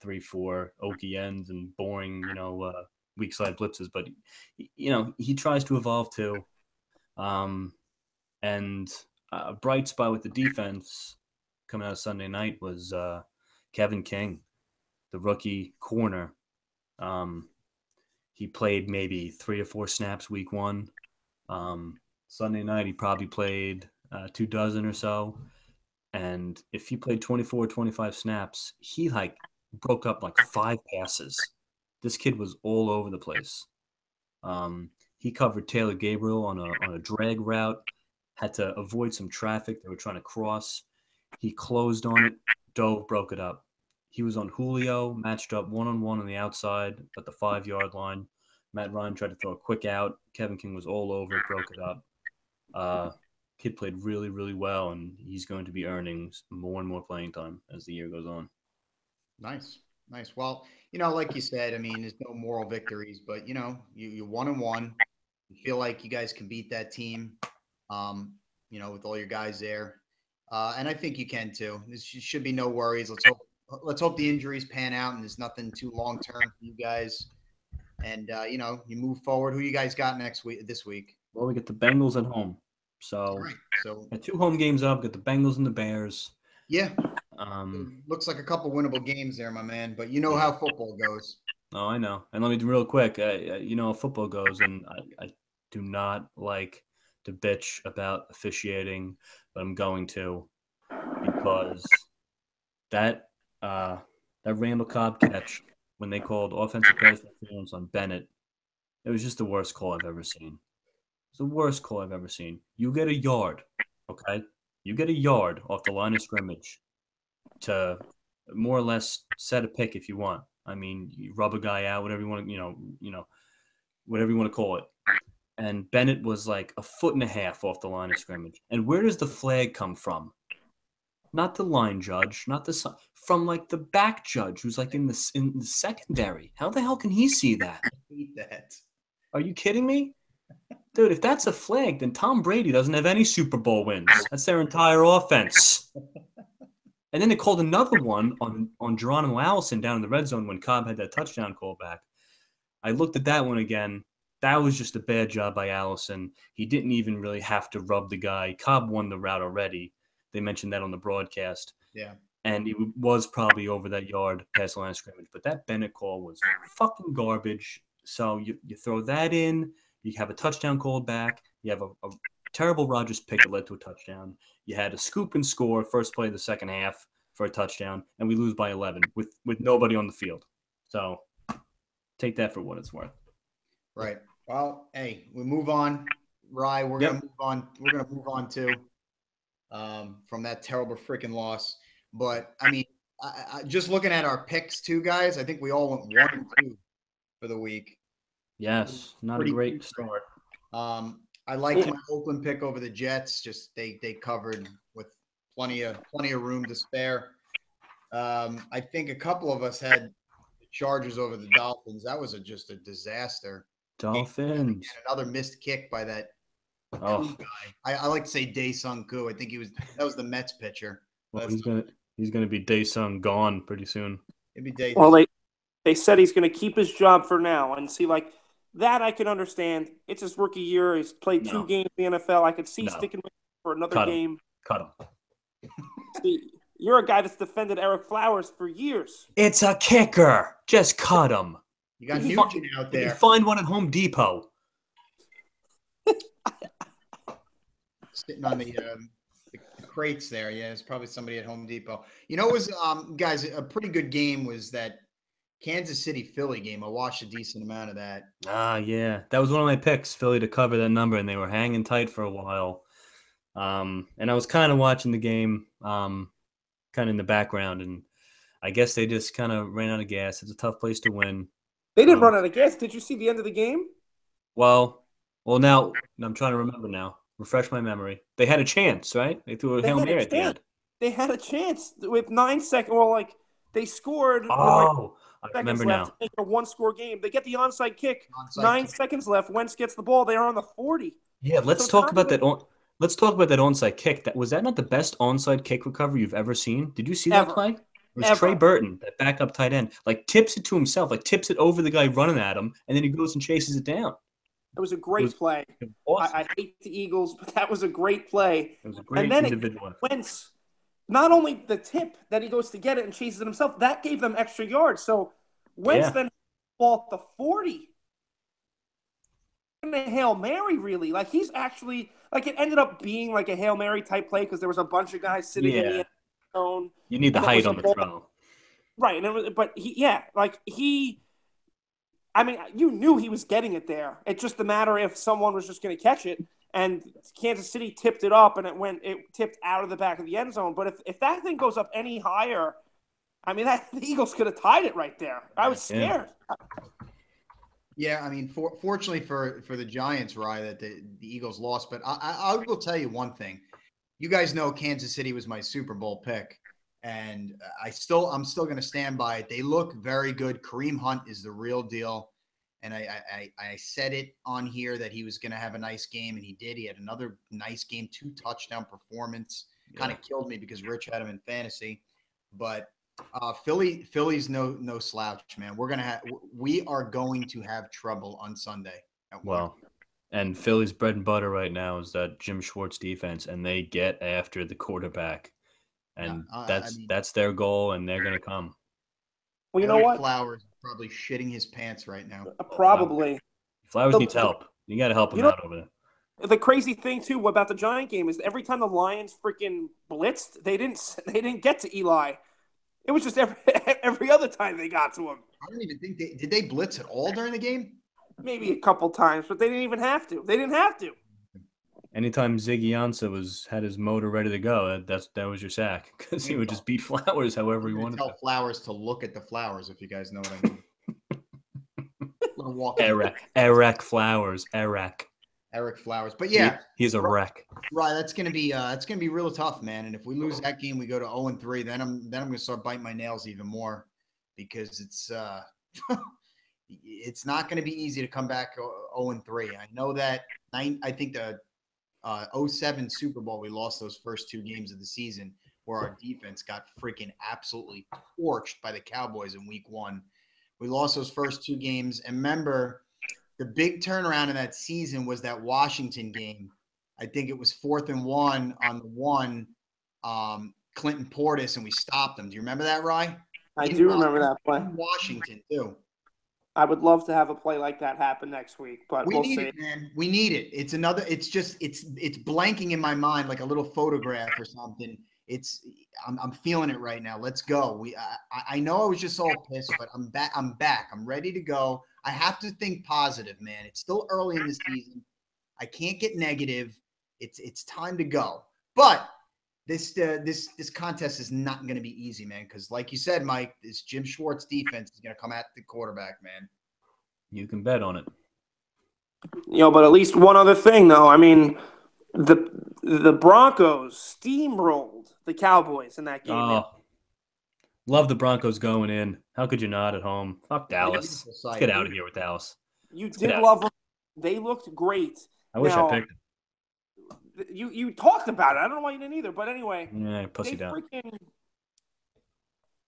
3-4 oaky ends and boring, weak side blitzes. But, he tries to evolve too. And a bright spot with the defense coming out of Sunday night was Kevin King, the rookie corner. He played maybe 3 or 4 snaps week 1. Sunday night, he probably played 2 dozen or so. And if he played 24 or 25 snaps, he broke up 5 passes. This kid was all over the place. He covered Taylor Gabriel on a drag route, had to avoid some traffic they were trying to cross. He closed on it, dove, broke it up. He was on Julio, matched up 1-on-1 on the outside at the 5-yard line. Matt Ryan tried to throw a quick out. Kevin King was all over it, broke it up. Kid played really, really well, and he's going to be earning more and more playing time as the year goes on. Nice. Well, like you said, I mean, there's no moral victories, but you 1-1. You feel like you guys can beat that team, with all your guys there, and I think you can too. There should be no worries. Let's hope the injuries pan out and there's nothing too long term for you guys. And you move forward. Who you guys got this week? Well, we get the Bengals at home, so all right. So got 2 home games up. Got the Bengals and the Bears. Yeah. Looks like a couple winnable games there, my man. But you know how football goes. Oh, I know. And let me do real quick. You know how football goes, and I do not like to bitch about officiating, but I'm going to, because that Randall Cobb catch when they called offensive pass interference on Bennett, it was just the worst call I've ever seen. It's the worst call I've ever seen. You get a yard, okay? You get a yard off the line of scrimmage to more or less set a pick if you want. I mean, you rub a guy out, whatever you want to, whatever you want to call it. And Bennett was like 1.5 feet off the line of scrimmage. And where does the flag come from? Not the line judge, from like the back judge who's like in the secondary. How the hell can he see that? I hate that. Are you kidding me? Dude, if that's a flag, then Tom Brady doesn't have any Super Bowl wins. That's their entire offense. And then they called another one on Geronimo Allison down in the red zone when Cobb had that touchdown call back. I looked at that one again. That was just a bad job by Allison. He didn't even really have to rub the guy. Cobb won the route already. They mentioned that on the broadcast. Yeah. And it was probably over that yard past the line of scrimmage. But that Bennett call was fucking garbage. So you throw that in. You have a touchdown called back. You have a terrible Rodgers pick that led to a touchdown. You had a scoop and score first play of the second half for a touchdown, and we lose by 11 with nobody on the field. So take that for what it's worth. Right. Well, hey, we move on. Rye, we're gonna move on. We're gonna move on too from that terrible freaking loss. But I mean, I just looking at our picks too, guys. I think we all went 1-2 for the week. Yes, not a great start. I liked my Oakland pick over the Jets. Just they covered with plenty of room to spare. I think a couple of us had the Chargers over the Dolphins. That was just a disaster. Dolphins. And another missed kick by that guy. I like to say Dae-Sung Koo. I think that was the Mets pitcher. Well, he's gonna be Dae-Sung gone pretty soon. It'd be Dae. Well, they said he's going to keep his job for now, and see, like, that I can understand. It's his rookie year. He's played 2 games in the NFL. I could see sticking with him for another game. Cut him. See, you're a guy that's defended Eric Flowers for years. It's a kicker. Just cut him. You got Nugent out there. You can find one at Home Depot. Sitting on the crates there. Yeah, it's probably somebody at Home Depot. You know, it was guys, a pretty good game was that Kansas City Philly game. I watched a decent amount of that. Yeah. That was one of my picks, Philly to cover that number, and they were hanging tight for a while. And I was kind of watching the game kind of in the background, and I guess they just kind of ran out of gas. It's a tough place to win. They didn't run out of gas. Did you see the end of the game? Well, now I'm trying to remember now. Refresh my memory. They had a chance, right? They threw a Hail Mary at the end. They had a chance with 9 seconds. Well, like, they scored. I remember left now. to make it a 1-score game. They get the onside kick. 9 seconds left. Wentz gets the ball. They are on the 40. Yeah, let's talk about that. Let's talk about that onside kick. Was that not the best onside kick recovery you've ever seen? Did you see that play? It was Trey Burton, that backup tight end, like tips it to himself, like tips it over the guy running at him, and then he goes and chases it down. It was a great play. Awesome. I hate the Eagles, but that was a great play. It was a great individual. Wentz, not only the tip that he goes to get it and chases it himself, that gave them extra yards. So Wentz then ball at the 40. And a Hail Mary, really. Like, he's actually, like, it ended up being like a Hail Mary type play because there was a bunch of guys sitting in the end zone. You need the height on the throw. Right. I mean, you knew he was getting it there. It's just a matter if someone was just going to catch it. And Kansas City tipped it up, and it tipped out of the back of the end zone. But if that thing goes up any higher, I mean, the Eagles could have tied it right there. I was scared. Yeah, I mean, fortunately for the Giants, Rye, that the Eagles lost. But I will tell you one thing. You guys know Kansas City was my Super Bowl pick, and I'm still going to stand by it. They look very good. Kareem Hunt is the real deal, and I said it on here that he was going to have a nice game, and he did. He had another nice game, 2 touchdown performance. Kind of killed me because Rich had him in fantasy, but Philly's no slouch, man. We are going to have trouble on Sunday. Well, and Philly's bread and butter right now is that Jim Schwartz defense, and they get after the quarterback, and that's their goal, and they're gonna come. Well, you know what? Flowers is probably shitting his pants right now. Probably. Flowers needs help. You got to help him out over there. The crazy thing too about the Giant game is every time the Lions freaking blitzed, they didn't get to Eli. It was just every other time they got to him. I don't even think did they blitz at all during the game? Maybe a couple times, but they didn't even have to. They didn't have to. Anytime Ziggy Ansah had his motor ready to go, that was your sack because he would just beat Flowers however he wanted. Tell Flowers to look at the flowers, if you guys know what I mean. Eric Flowers, Eric Flowers, but yeah, he's a wreck. Right, that's gonna be real tough, man. And if we lose that game, we go to 0-3. Then I'm gonna start biting my nails even more because it's it's not gonna be easy to come back 0-3. I know that. I think the 07 Super Bowl we lost those first 2 games of the season where our defense got freaking absolutely torched by the Cowboys in week 1. We lost those first 2 games, and remember. The big turnaround in that season was that Washington game. I think it was 4th and 1 on the 1, Clinton Portis, and we stopped them. Do you remember that, Rye? I do remember that play. In Washington, too. I would love to have a play like that happen next week, but we'll see. It, man. We need it. It's blanking in my mind like a little photograph or something. I'm feeling it right now. Let's go. I know I was just all pissed, but I'm back. I'm ready to go. I have to think positive, man. It's still early in the season. I can't get negative. It's time to go. But this contest is not going to be easy, man, because like you said, Mike, this Jim Schwartz defense is going to come at the quarterback, man. You can bet on it. But at least one other thing, though. I mean, the Broncos steamrolled the Cowboys in that game. Oh, love the Broncos going in. How could you not at home? Fuck Dallas. Let's get out of here with Dallas. You did love them. They looked great. I wish I picked them. You talked about it. I don't know why you didn't either. But anyway, pussy down.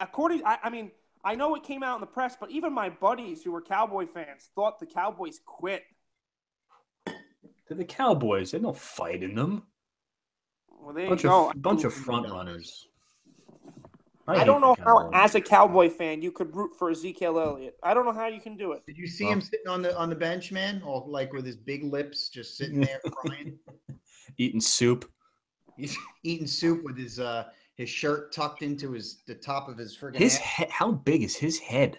I know it came out in the press, but even my buddies who were Cowboy fans thought the Cowboys quit. They're the Cowboys. There's no fight in them. Well, there you go. Bunch of front runners. I don't know how, as a Cowboy fan, you could root for Ezekiel Elliott. I don't know how you can do it. Did you see him sitting on the bench, man? All like with his big lips, just sitting there crying, eating soup. He's eating soup with his shirt tucked into the top of his friggin' head. How big is his head?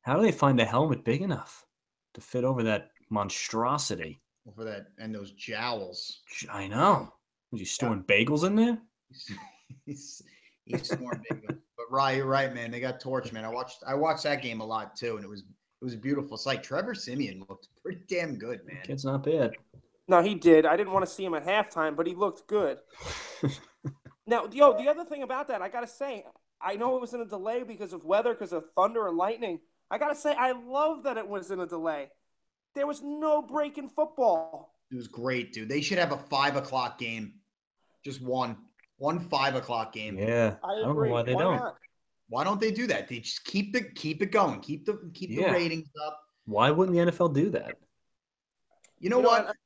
How do they find the helmet big enough to fit over that monstrosity? For that and those jowls. I know. Was he storing bagels in there? He's storing bagels. But Rye, you're right, man. They got torched, man. I watched that game a lot too, and it was a beautiful sight. Trevor Siemian looked pretty damn good, man. Kid's not bad. No, he did. I didn't want to see him at halftime, but he looked good. Now, the other thing about that, I gotta say, I know it was in a delay because of weather, because of thunder and lightning. I gotta say, I love that it was in a delay. There was no break in football. It was great, dude. They should have a 5 o'clock game. Just one 5 o'clock game. Yeah, I don't know why they don't. Not? Why don't they do that? They just keep it going. Keep the ratings up. Why wouldn't the NFL do that? You know what?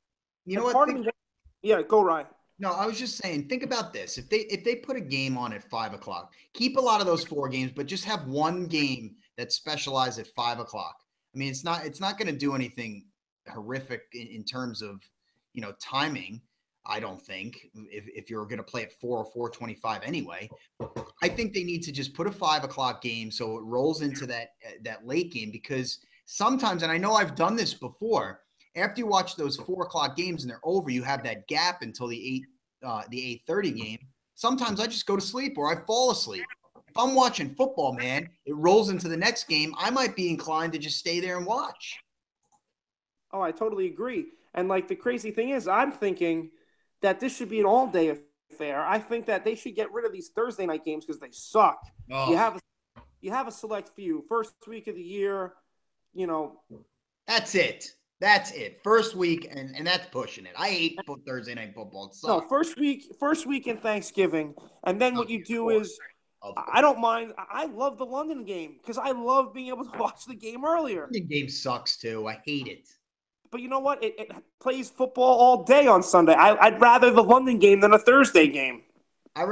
Yeah, go Ryan. No, I was just saying. Think about this: if they put a game on at 5 o'clock, keep a lot of those 4 games, but just have one game that's specialized at 5 o'clock. I mean, it's not going to do anything horrific in terms of timing. I don't think if you're going to play at 4 or 4:25 anyway. I think they need to just put a 5 o'clock game so it rolls into that late game, because sometimes, and I know I've done this before, after you watch those 4 o'clock games and they're over, you have that gap until the 8:30 game. Sometimes I just go to sleep or I fall asleep. If I'm watching football, man, it rolls into the next game. I might be inclined to just stay there and watch. Oh, I totally agree. And like the crazy thing is, I'm thinking that this should be an all-day affair. I think that they should get rid of these Thursday night games because they suck. Oh. You have a select few. First week of the year, you know. That's it. That's it. First week, and that's pushing it. I hate Thursday night football. It sucks. No, first week in Thanksgiving, and then what you do is, I don't mind. I love the London game because I love being able to watch the game earlier. The game sucks too. I hate it. But you know what? It plays football all day on Sunday. I'd rather the London game than a Thursday game. I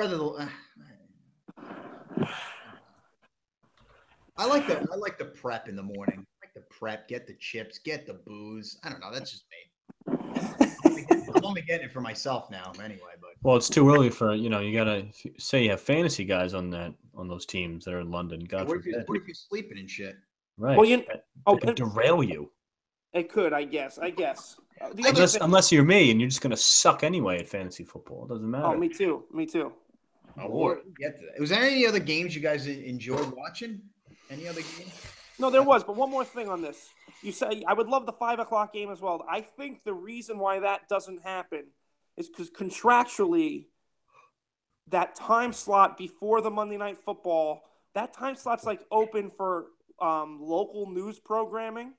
like the prep in the morning. I like the prep, get the chips, get the booze. I don't know. That's just me. I'm only getting it for myself now, anyway. But well, it's too early for you gotta say you have fantasy guys on those teams that are in London. God forbid. What if you're sleeping and shit? Right. Well, it could derail you. It could, I guess. Unless you're me and you're just gonna suck anyway at fantasy football. It doesn't matter. Oh, me too. Oh, we'll get to that. Was there any other games you guys enjoyed watching? Any other games? No, there was, but one more thing on this. You say I would love the 5 o'clock game as well. I think the reason why that doesn't happen is because contractually, that time slot before the Monday Night Football, that time slot's like open for local news programming,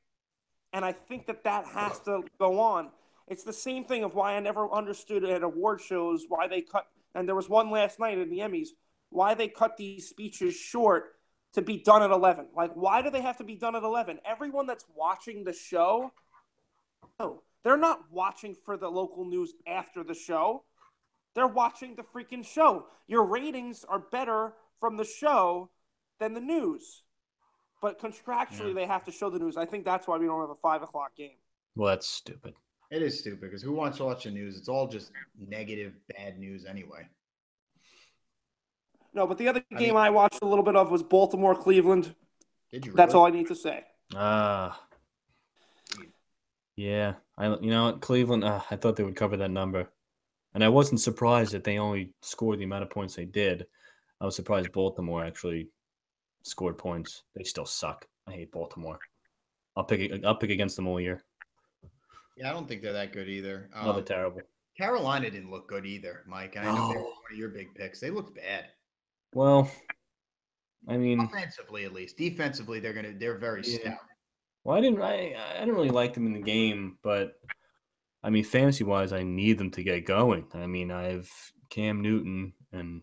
and I think that has to go on. It's the same thing of why I never understood at award shows why they cut, and there was one last night in the Emmys, why they cut these speeches short to be done at 11. Like, why do they have to be done at 11? Everyone that's watching the show, no, they're not watching for the local news after the show. They're watching the freaking show. Your ratings are better from the show than the news. But contractually, they have to show the news. I think that's why we don't have a 5 o'clock game. Well, that's stupid. It is stupid because who wants to watch the news? It's all just negative, bad news anyway. No, but the other game I watched a little bit of was Baltimore-Cleveland. Did you? That's all I need to say. Yeah. Cleveland. I thought they would cover that number, and I wasn't surprised that they only scored the amount of points they did. I was surprised Baltimore actually scored points. They still suck. I hate Baltimore. I'll pick against them all year. Yeah, I don't think they're that good either. They're terrible. Carolina didn't look good either, Mike. And I know they were one of your big picks. They looked bad. Well, I mean, offensively at least. Defensively, they're very stout. Well, I didn't really like them in the game, but I mean, fantasy wise, I need them to get going. I mean, I have Cam Newton, and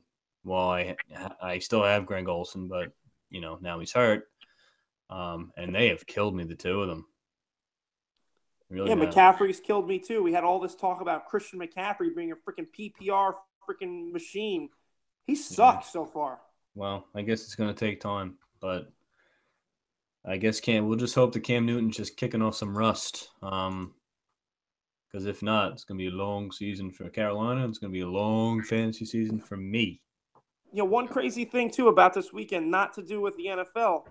I still have Greg Olsen, but now he's hurt, and they have killed me, the two of them. Really bad. McCaffrey's killed me too. We had all this talk about Christian McCaffrey being a freaking PPR freaking machine. He sucks so far. Well, I guess it's going to take time, but I guess we'll just hope that Cam Newton's just kicking off some rust. Because if not, it's going to be a long season for Carolina. It's going to be a long fantasy season for me. One crazy thing too about this weekend, not to do with the NFL.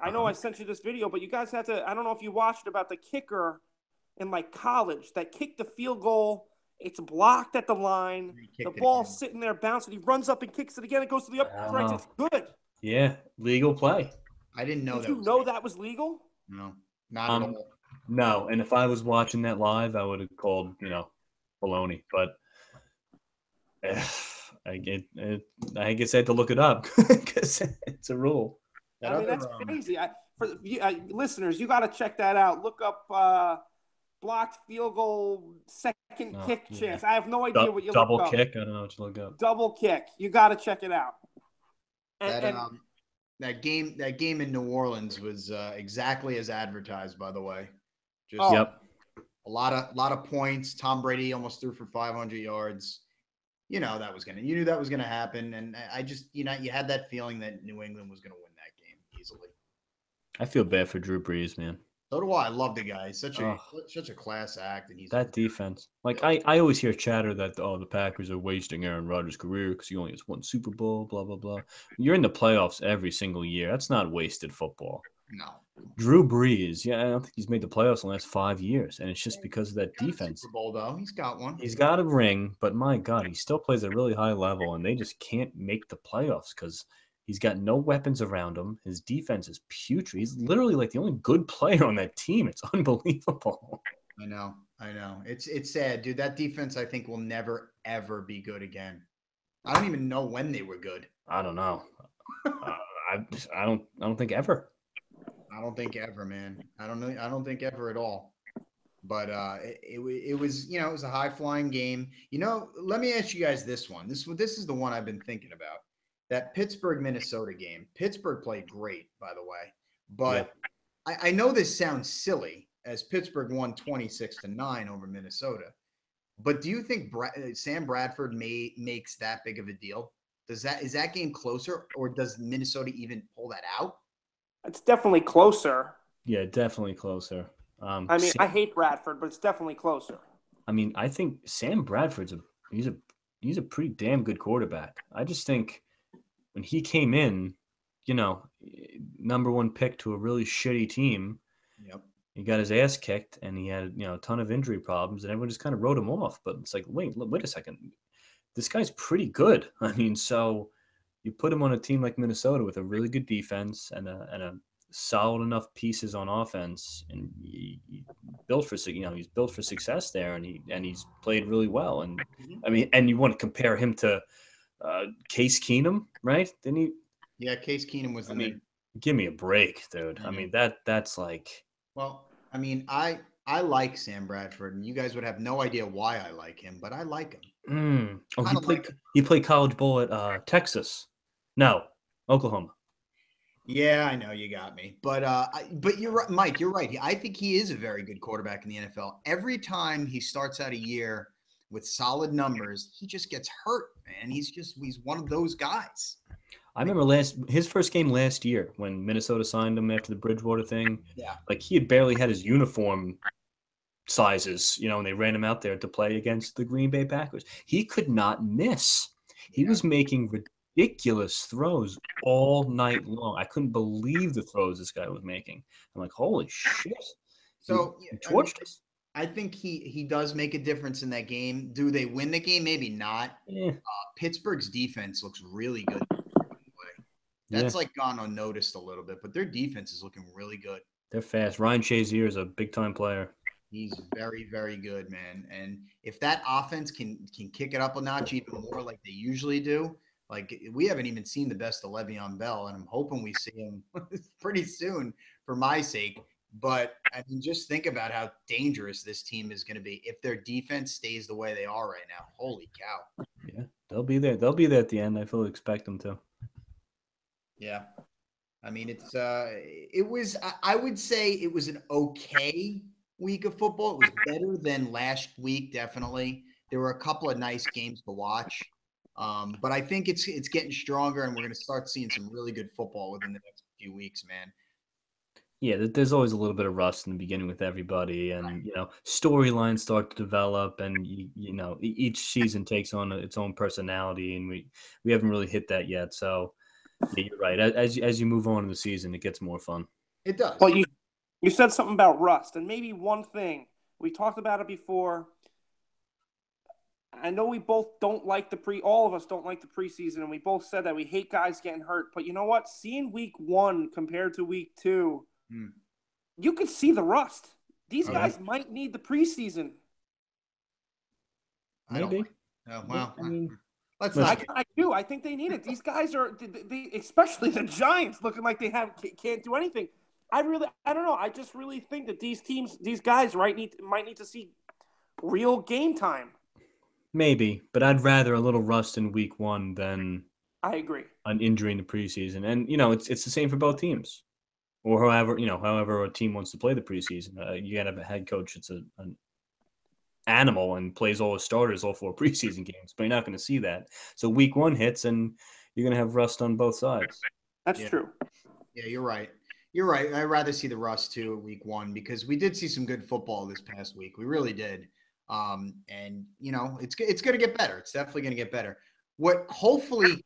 I know I sent you this video, but you guys have to. I don't know if you watched about the kicker in college that kicked the field goal. It's blocked at the line. The ball's sitting there bouncing. He runs up and kicks it again. It goes to the uprights. It's good. Yeah, legal play. I didn't know that. Did you know that was legal? No, not at all. No, and if I was watching that live, I would have called, baloney. But I guess I had to look it up because it's a rule. That's crazy. For listeners, you got to check that out. Look up blocked field goal second kick chance. I have no idea what you look up. Double kick? I don't know what you look up. Double kick. You got to check it out. That game in New Orleans was exactly as advertised, by the way. Yep. A lot of points. Tom Brady almost threw for 500 yards. You knew that was gonna happen, and I just you had that feeling that New England was gonna win that game easily. I feel bad for Drew Brees, man. So do I. I love the guy. He's such a class act, and he's that defense. I always hear chatter that the Packers are wasting Aaron Rodgers' career because he only has one Super Bowl. Blah blah blah. You're in the playoffs every single year. That's not wasted football. No. Drew Brees, I don't think he's made the playoffs in the last 5 years, and it's just because of that defense. Super Bowl though, he's got one. He's got a ring, but my God, he still plays at a really high level, and they just can't make the playoffs because He's got no weapons around him. His defense is putrid. He's literally like the only good player on that team. It's unbelievable. I know. It's sad, dude. That defense, I think, will never ever be good again. I don't even know when they were good. I don't know. I don't think ever. I don't think ever, man. I don't know. I don't think ever at all. But it was, it was a high flying game. Let me ask you guys this one. This is the one I've been thinking about. That Pittsburgh Minnesota game. Pittsburgh played great, by the way. But I know this sounds silly, as Pittsburgh won 26-9 over Minnesota. But do you think Sam Bradford makes that big of a deal? Is that game closer, or does Minnesota even pull that out? It's definitely closer. Yeah, definitely closer. I hate Bradford, but it's definitely closer. I mean, I think Sam Bradford's he's a pretty damn good quarterback. I just think when he came in, number one pick to a really shitty team. Yep. He got his ass kicked, and he had a ton of injury problems, and everyone just kind of wrote him off. But it's like, wait a second, this guy's pretty good. I mean, so you put him on a team like Minnesota with a really good defense and a solid enough pieces on offense, and he built for he's built for success there, and he's played really well. And I mean, and you want to compare him to Case Keenum, right? Didn't he? Yeah, Case Keenum was the name. Give me a break, dude. I mean, that's like. Well, I mean, I like Sam Bradford, and you guys would have no idea why I like him, but I like him. He played college ball at Texas. No, Oklahoma. Yeah, I know you got me, but you're right, Mike. You're right. I think he is a very good quarterback in the NFL. Every time he starts out a year with solid numbers, he just gets hurt, man. He's one of those guys. I remember his first game last year when Minnesota signed him after the Bridgewater thing. Yeah, like he had barely had his uniform sizes, and they ran him out there to play against the Green Bay Packers. He could not miss. He was making ridiculous throws all night long. I couldn't believe the throws this guy was making. I'm like, holy shit! So he torched us. I think he does make a difference in that game. Do they win the game? Maybe not. Yeah. Pittsburgh's defense looks really good. That's like gone unnoticed a little bit, but their defense is looking really good. They're fast. Ryan Shazier is a big-time player. He's very, very good, man. And if that offense can kick it up a notch even more like they usually do, like we haven't even seen the best of Le'Veon Bell, and I'm hoping we see him pretty soon for my sake. But I mean, just think about how dangerous this team is going to be if their defense stays the way they are right now. Holy cow. Yeah, they'll be there. They'll be there at the end. I fully expect them to. Yeah. I mean, I would say it was an okay week of football. It was better than last week, definitely. There were a couple of nice games to watch. But I think it's getting stronger, and we're going to start seeing some really good football within the next few weeks, man. Yeah, there's always a little bit of rust in the beginning with everybody, and storylines start to develop, and each season takes on its own personality, and we haven't really hit that yet. So yeah, you're right. As you move on in the season, it gets more fun. It does. Well, you said something about rust, and maybe one thing we talked about it before. I know we both don't like all of us don't like the preseason, and we both said that we hate guys getting hurt. But you know what? Seeing week 1 compared to week 2, you could see the rust. These guys might need the preseason. Maybe. Oh, wow. I mean, I do. I think they need it. These guys they especially the Giants, looking like they can't do anything. I don't know. I just really think that these guys might need to see real game time. Maybe, but I'd rather a little rust in week 1 than I agree. An injury in the preseason. And it's the same for both teams. Or however a team wants to play the preseason. You got to have a head coach that's an animal and plays all his starters all 4 preseason games, but you're not going to see that. So week 1 hits, and you're going to have rust on both sides. That's true. Yeah, you're right. You're right. I'd rather see the rust too at week 1 because we did see some good football this past week. We really did. And it's going to get better. It's definitely going to get better. What hopefully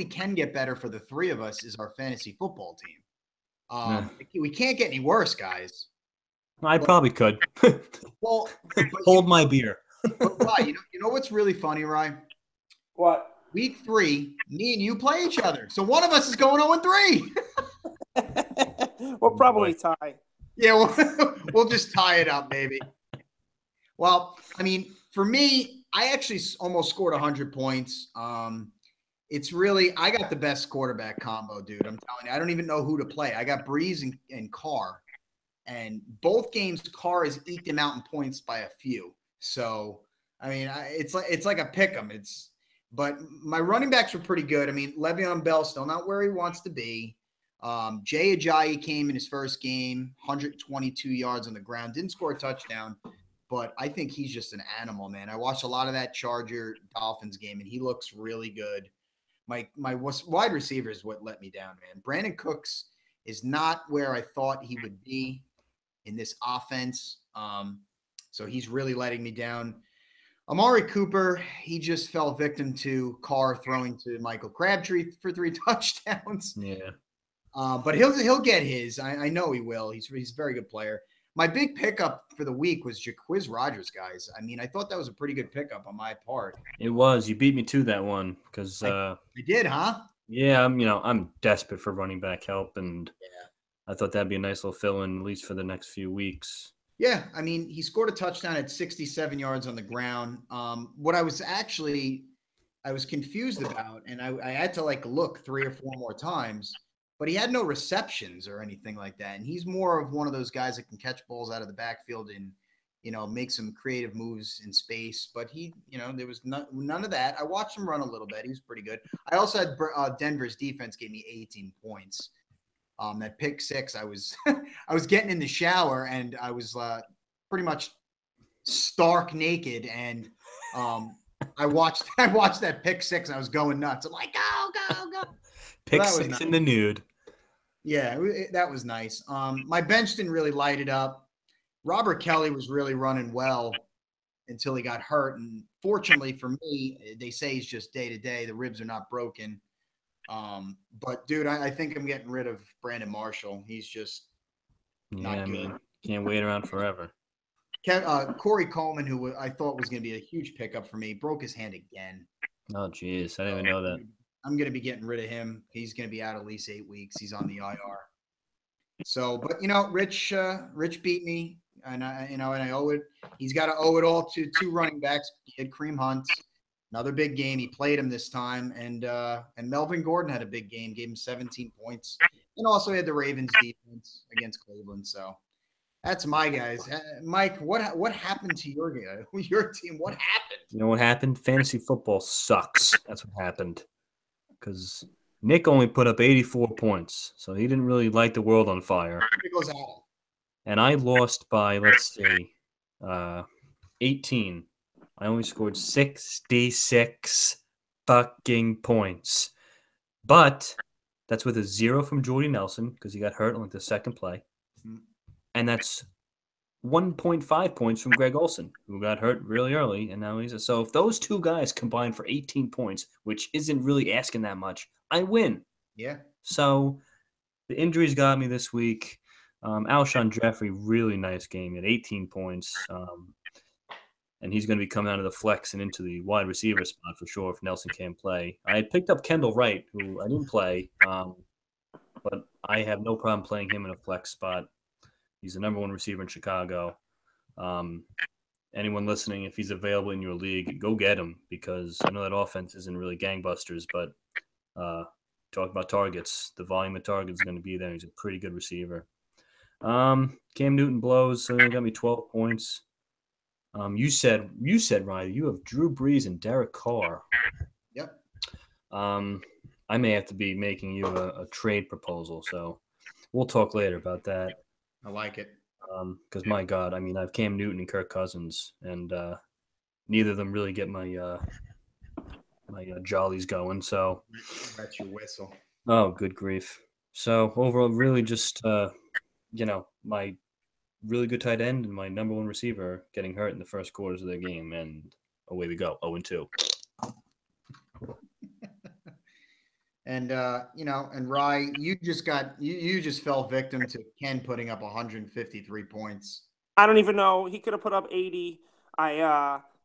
can get better for the 3 of us is our fantasy football team. We can't get any worse, guys. I probably could. Well, hold my beer. But Ryan, you know what's really funny, Ryan? What? week 3, me and you play each other. So one of us is going 0-3. We'll probably tie. Yeah, we'll just tie it up, maybe. Well, I mean, for me, I actually almost scored 100 points. It's really, I got the best quarterback combo, dude. I'm telling you, I don't even know who to play. I got Breeze and Carr, and both games, Carr has eked him out in points by a few. So, I mean, it's like a pick 'em. But my running backs were pretty good. I mean, Le'Veon Bell still not where he wants to be. Jay Ajayi came in his first game, 122 yards on the ground, didn't score a touchdown, but I think he's just an animal, man. I watched a lot of that Charger Dolphins game, and he looks really good. My wide receiver is what let me down, man. Brandon Cooks is not where I thought he would be in this offense. So he's really letting me down. Amari Cooper, he just fell victim to Carr throwing to Michael Crabtree for 3 touchdowns. Yeah. But he'll get his. I know he will. He's a very good player. My big pickup for the week was Jaquiz Rodgers, guys. I mean, I thought that was a pretty good pickup on my part. It was. You beat me to that one because I did, huh? Yeah, I'm desperate for running back help, and I thought that'd be a nice little fill-in, at least for the next few weeks. Yeah, I mean, he scored a touchdown at 67 yards on the ground. What I was confused about, and I had to look 3 or 4 more times, but he had no receptions or anything like that. And he's more of one of those guys that can catch balls out of the backfield and, make some creative moves in space. But there was none of that. I watched him run a little bit. He was pretty good. I also had Denver's defense gave me 18 points. That pick 6, I was getting in the shower and I was pretty much stark naked, and I watched that pick 6 and I was going nuts. I'm like, go. Pick 6 nice. In the nude. Yeah, that was nice. My bench didn't really light it up. Robert Kelly was really running well until he got hurt, and fortunately for me, they say he's just day to day. The ribs are not broken. But dude, I think I'm getting rid of Brandon Marshall. He's just not good. Man, can't wait around forever. Corey Coleman, who I thought was going to be a huge pickup for me, broke his hand again. Oh, geez. I didn't even know that. I'm going to be getting rid of him. He's going to be out at least 8 weeks. He's on the IR. So, but Rich beat me, and I owe it. He's got to owe it all to 2 running backs. He had Kareem Hunt. Another big game. He played him this time, and Melvin Gordon had a big game, gave him 17 points, and also had the Ravens defense against Cleveland. So that's my guys. Mike, what happened to your team? What happened? You know what happened? Fantasy football sucks. That's what happened. Because Nick only put up 84 points, so he didn't really light the world on fire. And I lost by, let's see, 18. I only scored 66 fucking points. But that's with a 0 from Jordy Nelson because he got hurt on the second play. And that's 1.5 points from Greg Olsen, who got hurt really early, and now he's so if those 2 guys combine for 18 points, which isn't really asking that much, I win. Yeah. So the injuries got me this week. Alshon Jeffrey, really nice game. He had 18 points. And he's going to be coming out of the flex and into the wide receiver spot for sure if Nelson can't play. I had picked up Kendall Wright, who I didn't play, but I have no problem playing him in a flex spot. He's the number 1 receiver in Chicago. Anyone listening, if he's available in your league, go get him because I know that offense isn't really gangbusters, but talk about targets. The volume of targets is going to be there. He's a pretty good receiver. Cam Newton blows, so he got me 12 points. You said, Ryan, you have Drew Brees and Derek Carr. Yep. I may have to be making you a trade proposal, so we'll talk later about that. I like it. Because my God, I mean, I have Cam Newton and Kirk Cousins, and neither of them really get my jollies going. So that's your whistle. Oh, good grief! So overall, really just my really good tight end and my number 1 receiver getting hurt in the first quarters of their game, and away we go, 0-2. And and Rye, you just fell victim to Ken putting up 153 points. I don't even know. He could have put up 80.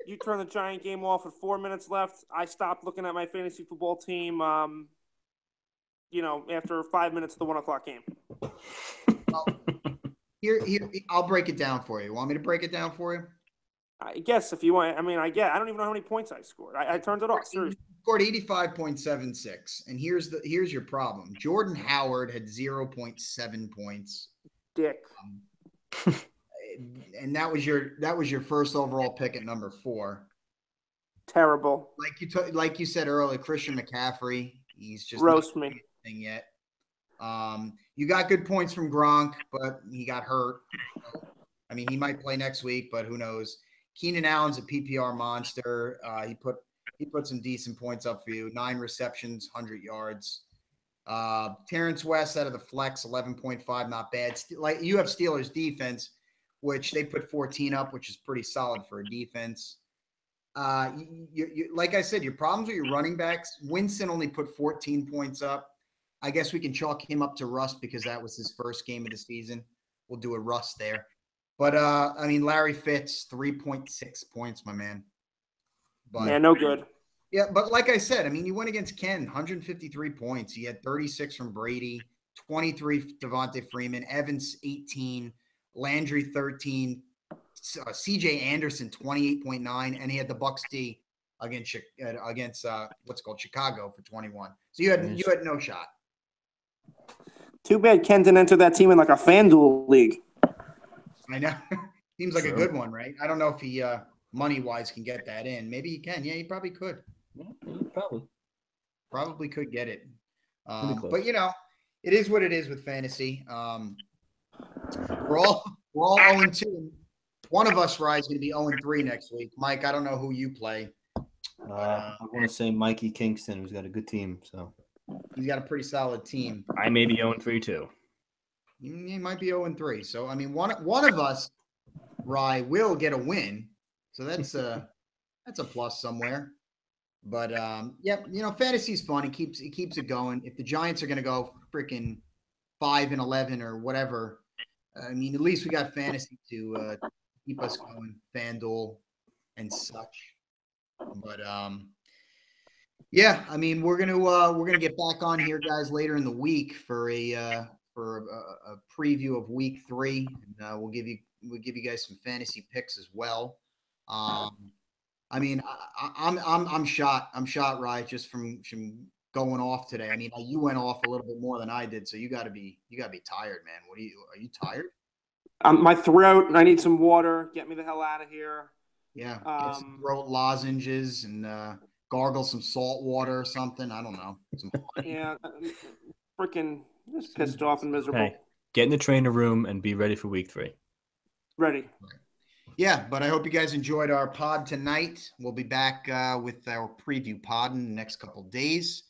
You turn the Giant game off with 4 minutes left. I stopped looking at my fantasy football team. After 5 minutes of the 1 o'clock game. Well, here, I'll break it down for you. Want me to break it down for you? I guess if you want. I mean, I don't even know how many points I scored. I turned it off. Seriously. Scored 85.76. And here's your problem. Jordan Howard had 0.7 points. Dick. And that was your first overall pick at number 4. Terrible. Like you said earlier, Christian McCaffrey. He's just roast me thing yet. You got good points from Gronk, but he got hurt. I mean, he might play next week, but who knows? Keenan Allen's a PPR monster. He put some decent points up for you. 9 receptions, 100 yards. Terrence West out of the flex, 11.5, not bad. Like you have Steelers defense, which they put 14 up, which is pretty solid for a defense. Like I said, your problems with your running backs. Winston only put 14 points up. I guess we can chalk him up to rust because that was his first game of the season. We'll do a rust there. But, I mean, Larry Fitz, 3.6 points, my man. But, yeah, no good. Yeah, but like I said, I mean, you went against Ken, 153 points. He had 36 from Brady, 23 Devontae Freeman, Evans 18, Landry 13, C.J. Anderson 28.9, and he had the Bucs D against what's called Chicago for 21. So you had no shot. Too bad Ken didn't enter that team in like a FanDuel league. I know. Seems like a good one, right? I don't know if he money-wise can get that in. Maybe he can. Yeah, he probably could. Probably could get it. But it is what it is with fantasy. We're all 0-2. One of us, Rye, is going to be 0-3 next week. Mike, I don't know who you play. I want to say Mikey Kingston, who's got a good team. So he's got a pretty solid team. I may be 0-3 too. He might be 0-3. So I mean, one of us, Rye, will get a win. So that's a plus somewhere. But fantasy's fun. It keeps it going. If the Giants are going to go freaking 5-11 or whatever, I mean, at least we got fantasy to keep us going, FanDuel and such. But I mean, we're gonna get back on here, guys, later in the week for a preview of Week 3, and we'll give you guys some fantasy picks as well. I mean, I'm shot. I'm shot, right? Just from going off today. I mean, you went off a little bit more than I did, so you got to be tired, man. Are you tired? My throat. I need some water. Get me the hell out of here. Yeah, get some throat lozenges and gargle some salt water or something. I don't know. Yeah, freaking just pissed off and miserable. Hey, get in the trainer room and be ready for Week 3. Ready. Yeah, but I hope you guys enjoyed our pod tonight. We'll be back with our preview pod in the next couple of days.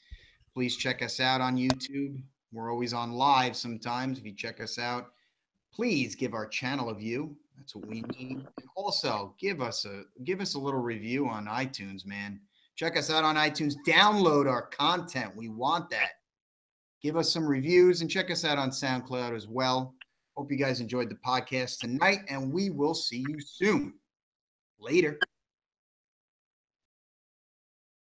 Please check us out on YouTube. We're always on live sometimes. If you check us out, please give our channel a view. That's what we need. And also, give us a little review on iTunes, man. Check us out on iTunes. Download our content. We want that. Give us some reviews and check us out on SoundCloud as well. Hope you guys enjoyed the podcast tonight, and we will see you soon. Later.